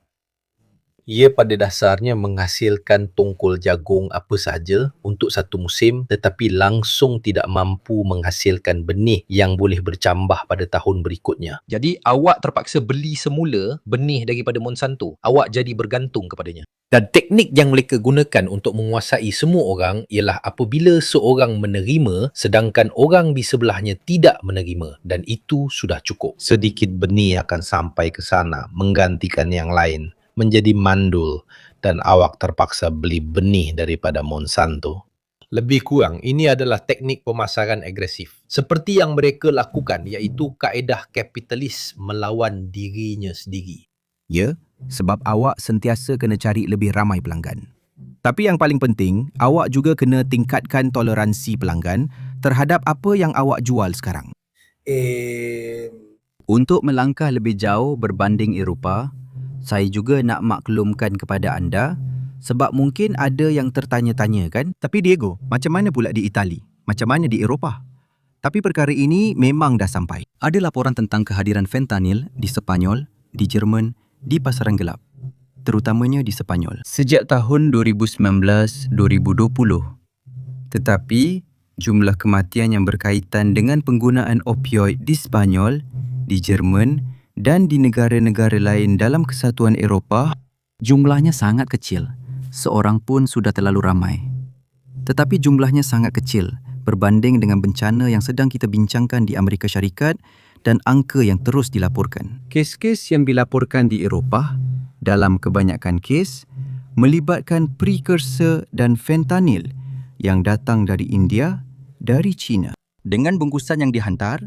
Ia pada dasarnya menghasilkan tongkol jagung apa sahaja untuk satu musim tetapi langsung tidak mampu menghasilkan benih yang boleh bercambah pada tahun berikutnya. Jadi awak terpaksa beli semula benih daripada Monsanto. Awak jadi bergantung kepadanya. Dan teknik yang mereka gunakan untuk menguasai semua orang ialah apabila seorang menerima sedangkan orang di sebelahnya tidak menerima dan itu sudah cukup. Sedikit benih akan sampai ke sana menggantikan yang lain. Menjadi mandul dan awak terpaksa beli benih daripada Monsanto. Lebih kurang, ini adalah teknik pemasaran agresif. Seperti yang mereka lakukan iaitu kaedah kapitalis melawan dirinya sendiri. Ya, sebab awak sentiasa kena cari lebih ramai pelanggan. Tapi yang paling penting, awak juga kena tingkatkan toleransi pelanggan terhadap apa yang awak jual sekarang. Untuk melangkah lebih jauh berbanding Eropah, saya juga nak maklumkan kepada anda sebab mungkin ada yang tertanya-tanya kan, tapi Diego, macam mana pula di Itali? Macam mana di Eropah? Tapi perkara ini memang dah sampai. Ada laporan tentang kehadiran fentanyl di Sepanyol, di Jerman, di pasaran gelap, terutamanya di Sepanyol, sejak tahun 2019-2020. Tetapi, jumlah kematian yang berkaitan dengan penggunaan opioid di Sepanyol, di Jerman dan di negara-negara lain dalam Kesatuan Eropah, jumlahnya sangat kecil. Seorang pun sudah terlalu ramai. Tetapi jumlahnya sangat kecil berbanding dengan bencana yang sedang kita bincangkan di Amerika Syarikat dan angka yang terus dilaporkan. Kes-kes yang dilaporkan di Eropah, dalam kebanyakan kes, melibatkan precursor dan fentanyl yang datang dari India, dari China. Dengan bungkusan yang dihantar,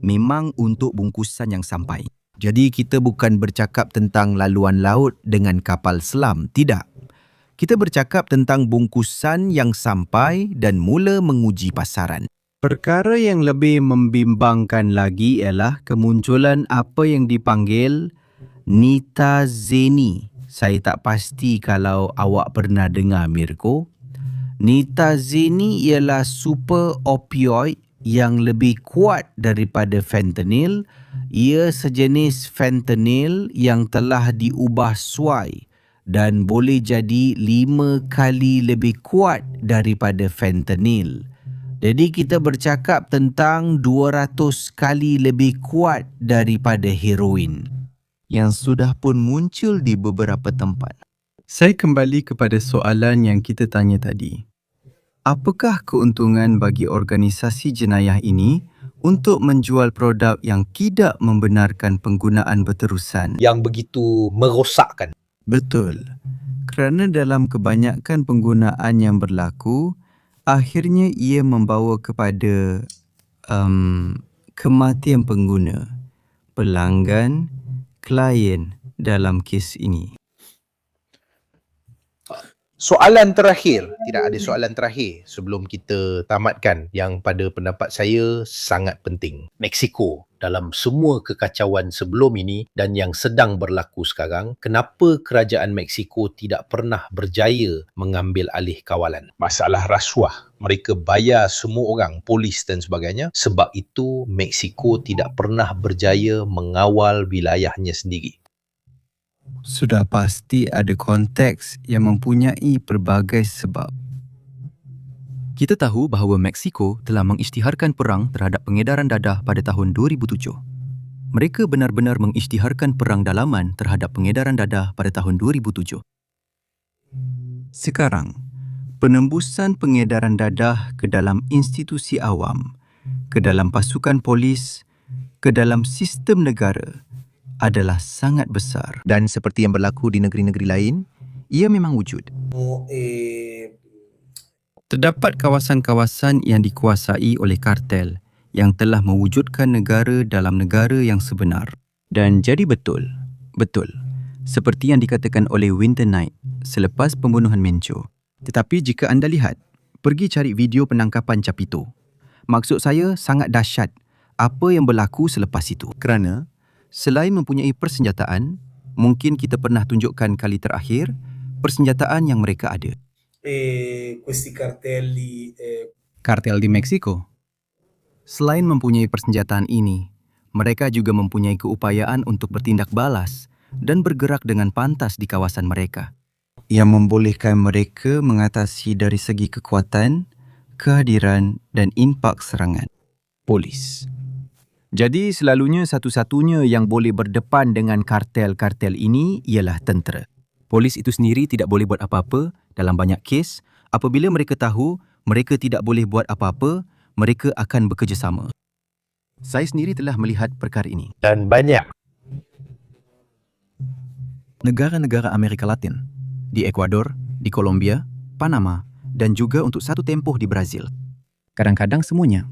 memang untuk bungkusan yang sampai. Jadi kita bukan bercakap tentang laluan laut dengan kapal selam, tidak. Kita bercakap tentang bungkusan yang sampai dan mula menguji pasaran. Perkara yang lebih membimbangkan lagi ialah kemunculan apa yang dipanggil nitazeni. Saya tak pasti kalau awak pernah dengar, Mirko. Nitazeni ialah super opioid yang lebih kuat daripada fentanyl. Ia sejenis fentanyl yang telah diubah suai dan boleh jadi 5 kali lebih kuat daripada fentanyl. Jadi kita bercakap tentang 200 kali lebih kuat daripada heroin yang sudah pun muncul di beberapa tempat. Saya kembali kepada soalan yang kita tanya tadi. Apakah keuntungan bagi organisasi jenayah ini untuk menjual produk yang tidak membenarkan penggunaan berterusan? Yang begitu merosakkan. Betul. Kerana dalam kebanyakan penggunaan yang berlaku, akhirnya ia membawa kepada kematian pengguna, pelanggan, klien dalam kes ini. Soalan terakhir, tidak ada soalan terakhir sebelum kita tamatkan yang pada pendapat saya sangat penting. Mexico dalam semua kekacauan sebelum ini dan yang sedang berlaku sekarang, kenapa kerajaan Mexico tidak pernah berjaya mengambil alih kawalan? Masalah rasuah. Mereka bayar semua orang, polis dan sebagainya. Sebab itu Mexico tidak pernah berjaya mengawal wilayahnya sendiri. Sudah pasti ada konteks yang mempunyai pelbagai sebab. Kita tahu bahawa Mexico telah mengisytiharkan perang terhadap pengedaran dadah pada tahun 2007. Mereka benar-benar mengisytiharkan perang dalaman terhadap pengedaran dadah pada tahun 2007. Sekarang, penembusan pengedaran dadah ke dalam institusi awam ke dalam pasukan polis, ke dalam sistem negara adalah sangat besar. Dan seperti yang berlaku di negeri-negeri lain, ia memang wujud. Terdapat kawasan-kawasan yang dikuasai oleh kartel yang telah mewujudkan negara dalam negara yang sebenar. Dan jadi betul, seperti yang dikatakan oleh Winter Knight selepas pembunuhan Mencho. Tetapi jika anda lihat, pergi cari video penangkapan Capito. Maksud saya sangat dahsyat apa yang berlaku selepas itu. Kerana selain mempunyai persenjataan, mungkin kita pernah tunjukkan kali terakhir persenjataan yang mereka ada. Questi cartelli Kartel di Meksiko. Selain mempunyai persenjataan ini, mereka juga mempunyai keupayaan untuk bertindak balas dan bergerak dengan pantas di kawasan mereka, yang membolehkan mereka mengatasi dari segi kekuatan, kehadiran dan impak serangan polis. Jadi selalunya satu-satunya yang boleh berdepan dengan kartel-kartel ini ialah tentera. Polis itu sendiri tidak boleh buat apa-apa dalam banyak kes. Apabila mereka tahu mereka tidak boleh buat apa-apa, mereka akan bekerjasama. Saya sendiri telah melihat perkara ini. Dan banyak. Negara-negara Amerika Latin, di Ekuador, di Kolombia, Panama dan juga untuk satu tempoh di Brazil. Kadang-kadang semuanya.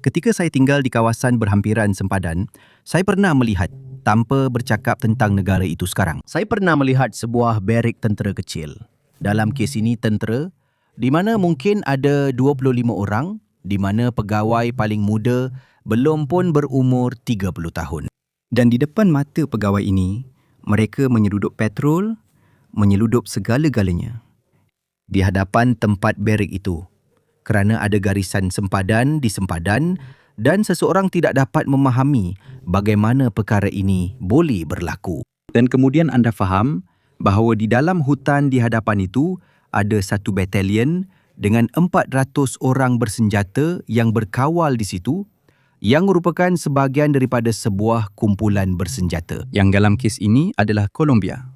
Ketika saya tinggal di kawasan berhampiran sempadan, saya pernah melihat, tanpa bercakap tentang negara itu sekarang, saya pernah melihat sebuah barik tentera kecil. Dalam kes ini tentera, di mana mungkin ada 25 orang, di mana pegawai paling muda belum pun berumur 30 tahun. Dan di depan mata pegawai ini, mereka menyeludup petrol, menyeludup segala-galanya di hadapan tempat barik itu. Kerana ada garisan sempadan di sempadan dan seseorang tidak dapat memahami bagaimana perkara ini boleh berlaku. Dan kemudian anda faham bahawa di dalam hutan di hadapan itu ada satu batalion dengan 400 orang bersenjata yang berkawal di situ, yang merupakan sebahagian daripada sebuah kumpulan bersenjata. Yang dalam kes ini adalah Kolombia.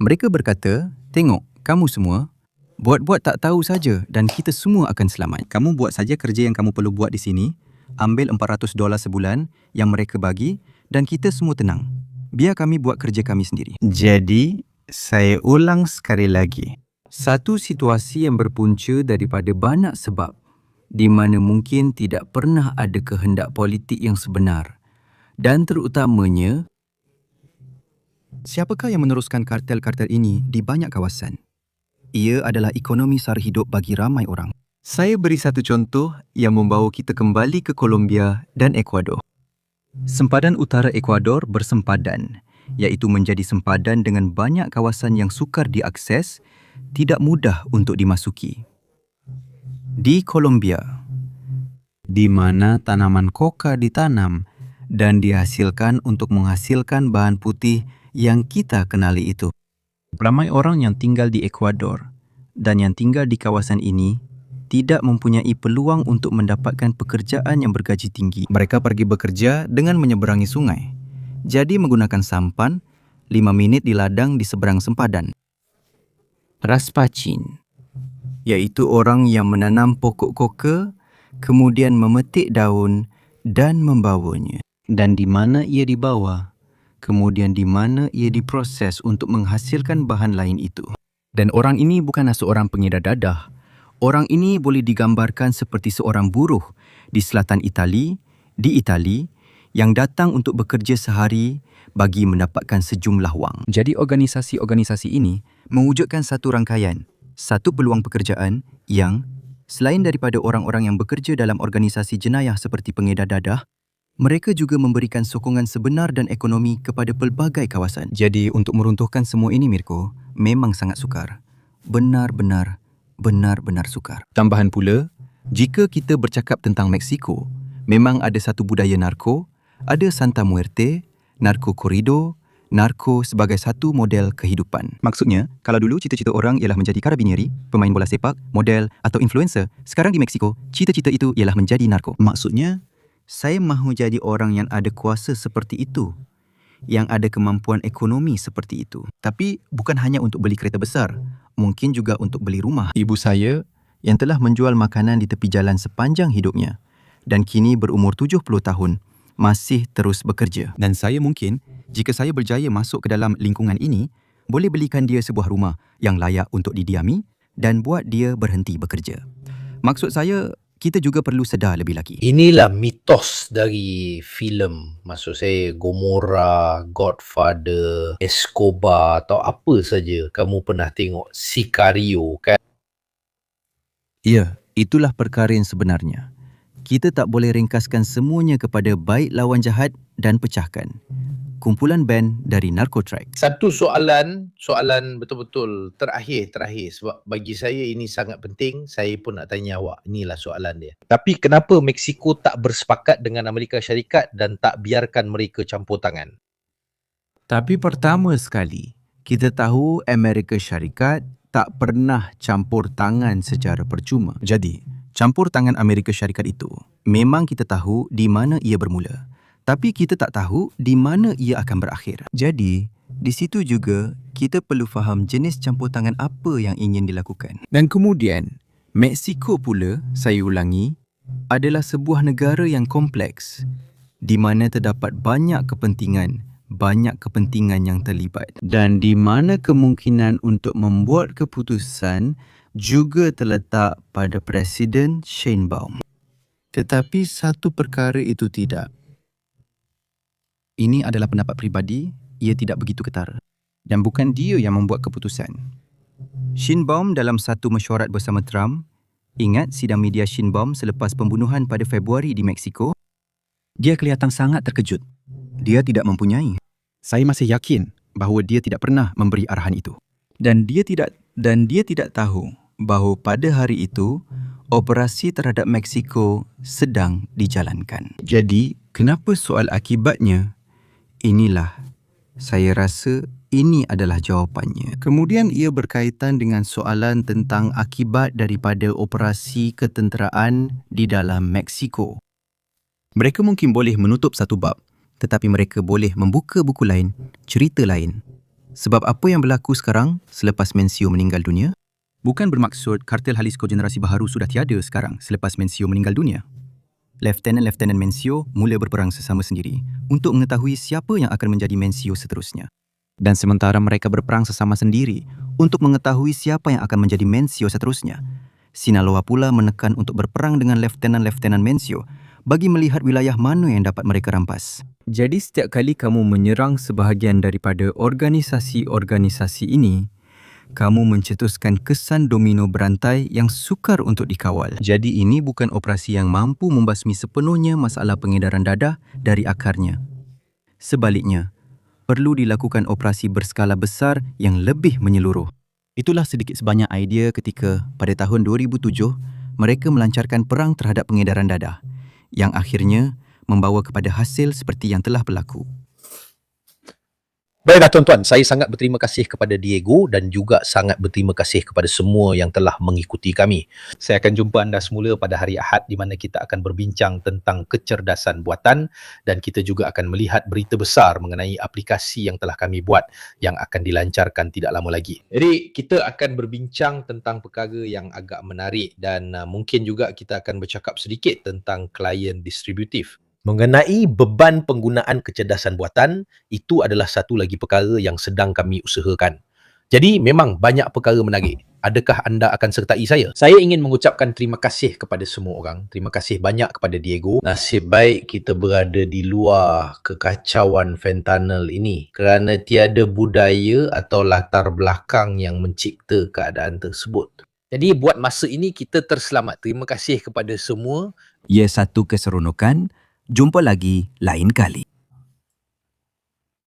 Mereka berkata, tengok, kamu semua buat-buat tak tahu saja dan kita semua akan selamat. Kamu buat saja kerja yang kamu perlu buat di sini, ambil $400 sebulan yang mereka bagi dan kita semua tenang. Biar kami buat kerja kami sendiri. Jadi, saya ulang sekali lagi. Satu situasi yang berpunca daripada banyak sebab di mana mungkin tidak pernah ada kehendak politik yang sebenar dan terutamanya, siapakah yang meneruskan kartel-kartel ini di banyak kawasan? Ia adalah ekonomi sara hidup bagi ramai orang. Saya beri satu contoh yang membawa kita kembali ke Kolombia dan Ekuador. Sempadan utara Ekuador bersempadan, iaitu menjadi sempadan dengan banyak kawasan yang sukar diakses, tidak mudah untuk dimasuki. Di Kolombia, di mana tanaman coca ditanam dan dihasilkan untuk menghasilkan bahan putih yang kita kenali itu. Ramai orang yang tinggal di Ekuador dan yang tinggal di kawasan ini tidak mempunyai peluang untuk mendapatkan pekerjaan yang bergaji tinggi. Mereka pergi bekerja dengan menyeberangi sungai. Jadi menggunakan sampan, 5 minit di ladang di seberang sempadan. Raspachin, iaitu orang yang menanam pokok koka, kemudian memetik daun dan membawanya. Dan di mana ia dibawa, kemudian di mana ia diproses untuk menghasilkan bahan lain itu. Dan orang ini bukanlah seorang pengedar dadah. Orang ini boleh digambarkan seperti seorang buruh di selatan Itali, yang datang untuk bekerja sehari bagi mendapatkan sejumlah wang. Jadi organisasi-organisasi ini mewujudkan satu rangkaian, satu peluang pekerjaan yang, selain daripada orang-orang yang bekerja dalam organisasi jenayah seperti pengedar dadah, mereka juga memberikan sokongan sebenar dan ekonomi kepada pelbagai kawasan. Jadi untuk meruntuhkan semua ini, Mirko, memang sangat sukar. Benar-benar sukar. Tambahan pula, jika kita bercakap tentang Meksiko, memang ada satu budaya narko, ada Santa Muerte, narko corrido, narko sebagai satu model kehidupan. Maksudnya, kalau dulu cita-cita orang ialah menjadi karabinieri, pemain bola sepak, model atau influencer, sekarang di Meksiko, cita-cita itu ialah menjadi narko. Maksudnya, saya mahu jadi orang yang ada kuasa seperti itu, yang ada kemampuan ekonomi seperti itu. Tapi bukan hanya untuk beli kereta besar, mungkin juga untuk beli rumah. Ibu saya yang telah menjual makanan di tepi jalan sepanjang hidupnya, dan kini berumur 70 tahun, masih terus bekerja. Dan saya mungkin, jika saya berjaya masuk ke dalam lingkungan ini, boleh belikan dia sebuah rumah yang layak untuk didiami dan buat dia berhenti bekerja. Maksud saya, kita juga perlu sedar lebih lagi. Inilah mitos dari filem. Maksud saya Gomorrah, Godfather, Escobar atau apa saja kamu pernah tengok. Sicario kan? Ya, itulah perkara yang sebenarnya. Kita tak boleh ringkaskan semuanya kepada baik lawan jahat dan pecahkan. Kumpulan band dari Narcotrack. Satu soalan betul-betul terakhir sebab bagi saya ini sangat penting. Saya pun nak tanya awak. Inilah soalan dia. Tapi kenapa Mexico tak bersepakat dengan Amerika Syarikat dan tak biarkan mereka campur tangan? Tapi pertama sekali, kita tahu Amerika Syarikat tak pernah campur tangan secara percuma. Jadi, campur tangan Amerika Syarikat itu, Memang kita tahu di mana ia bermula, tapi kita tak tahu di mana ia akan berakhir. Jadi, di situ juga kita perlu faham jenis campur tangan apa yang ingin dilakukan. dan kemudian, Mexico pula, saya ulangi, Adalah sebuah negara yang kompleks, di mana terdapat banyak kepentingan yang terlibat, dan di mana kemungkinan untuk membuat keputusan juga terletak pada Presiden Sheinbaum. Tetapi satu perkara itu tidak. ini adalah pendapat pribadi, ia tidak begitu ketar. Dan bukan dia yang membuat keputusan. Sheinbaum dalam satu mesyuarat bersama Trump, ingat sidang media Sheinbaum selepas pembunuhan pada Februari di Mexico? Dia kelihatan sangat terkejut. Dia tidak mempunyai. Saya masih yakin bahawa dia tidak pernah memberi arahan itu. Dan dia tidak tahu bahawa pada hari itu, operasi terhadap Mexico sedang dijalankan. Jadi, kenapa soal akibatnya? Inilah, saya rasa ini adalah jawapannya. Kemudian ia berkaitan dengan soalan tentang akibat daripada operasi ketenteraan di dalam Mexico. Mereka mungkin boleh menutup satu bab, tetapi mereka boleh membuka buku lain, cerita lain. Sebab apa yang berlaku sekarang selepas Mencio meninggal dunia? Bukan bermaksud kartel Jalisco generasi baharu sudah tiada sekarang selepas Mencio meninggal dunia. Lieutenant Mencio mula berperang sesama sendiri untuk mengetahui siapa yang akan menjadi Mencio seterusnya. Dan sementara mereka berperang sesama sendiri untuk mengetahui siapa yang akan menjadi Mencio seterusnya, Sinaloa pula menekan untuk berperang dengan Lieutenant Mencio bagi melihat wilayah mana yang dapat mereka rampas. Jadi setiap kali kamu menyerang sebahagian daripada organisasi-organisasi ini, kamu mencetuskan kesan domino berantai yang sukar untuk dikawal. Jadi ini bukan operasi yang mampu membasmi sepenuhnya masalah pengedaran dadah dari akarnya. Sebaliknya, perlu dilakukan operasi berskala besar yang lebih menyeluruh. Itulah sedikit sebanyak idea ketika Pada tahun 2007, mereka melancarkan perang terhadap pengedaran dadah yang akhirnya membawa kepada hasil seperti yang telah berlaku. Baiklah tuan-tuan, saya sangat berterima kasih kepada Diego dan juga sangat berterima kasih kepada semua yang telah mengikuti kami. Saya akan jumpa anda semula pada hari Ahad di mana kita akan berbincang tentang kecerdasan buatan dan kita juga akan melihat berita besar mengenai aplikasi yang telah kami buat yang akan dilancarkan tidak lama lagi. Jadi kita akan berbincang tentang perkara yang agak menarik dan mungkin juga kita akan bercakap sedikit tentang klien distributif. Mengenai beban penggunaan kecerdasan buatan, itu adalah satu lagi perkara yang sedang kami usahakan. Jadi memang banyak perkara menarik. Adakah anda akan sertai saya? Saya ingin mengucapkan terima kasih kepada semua orang. Terima kasih banyak kepada Diego. Nasib baik kita berada di luar kekacauan fentanyl ini kerana tiada budaya atau latar belakang yang mencipta keadaan tersebut. Jadi buat masa ini kita terselamat. Terima kasih kepada semua. Ia satu keseronokan. Jumpa lagi lain kali.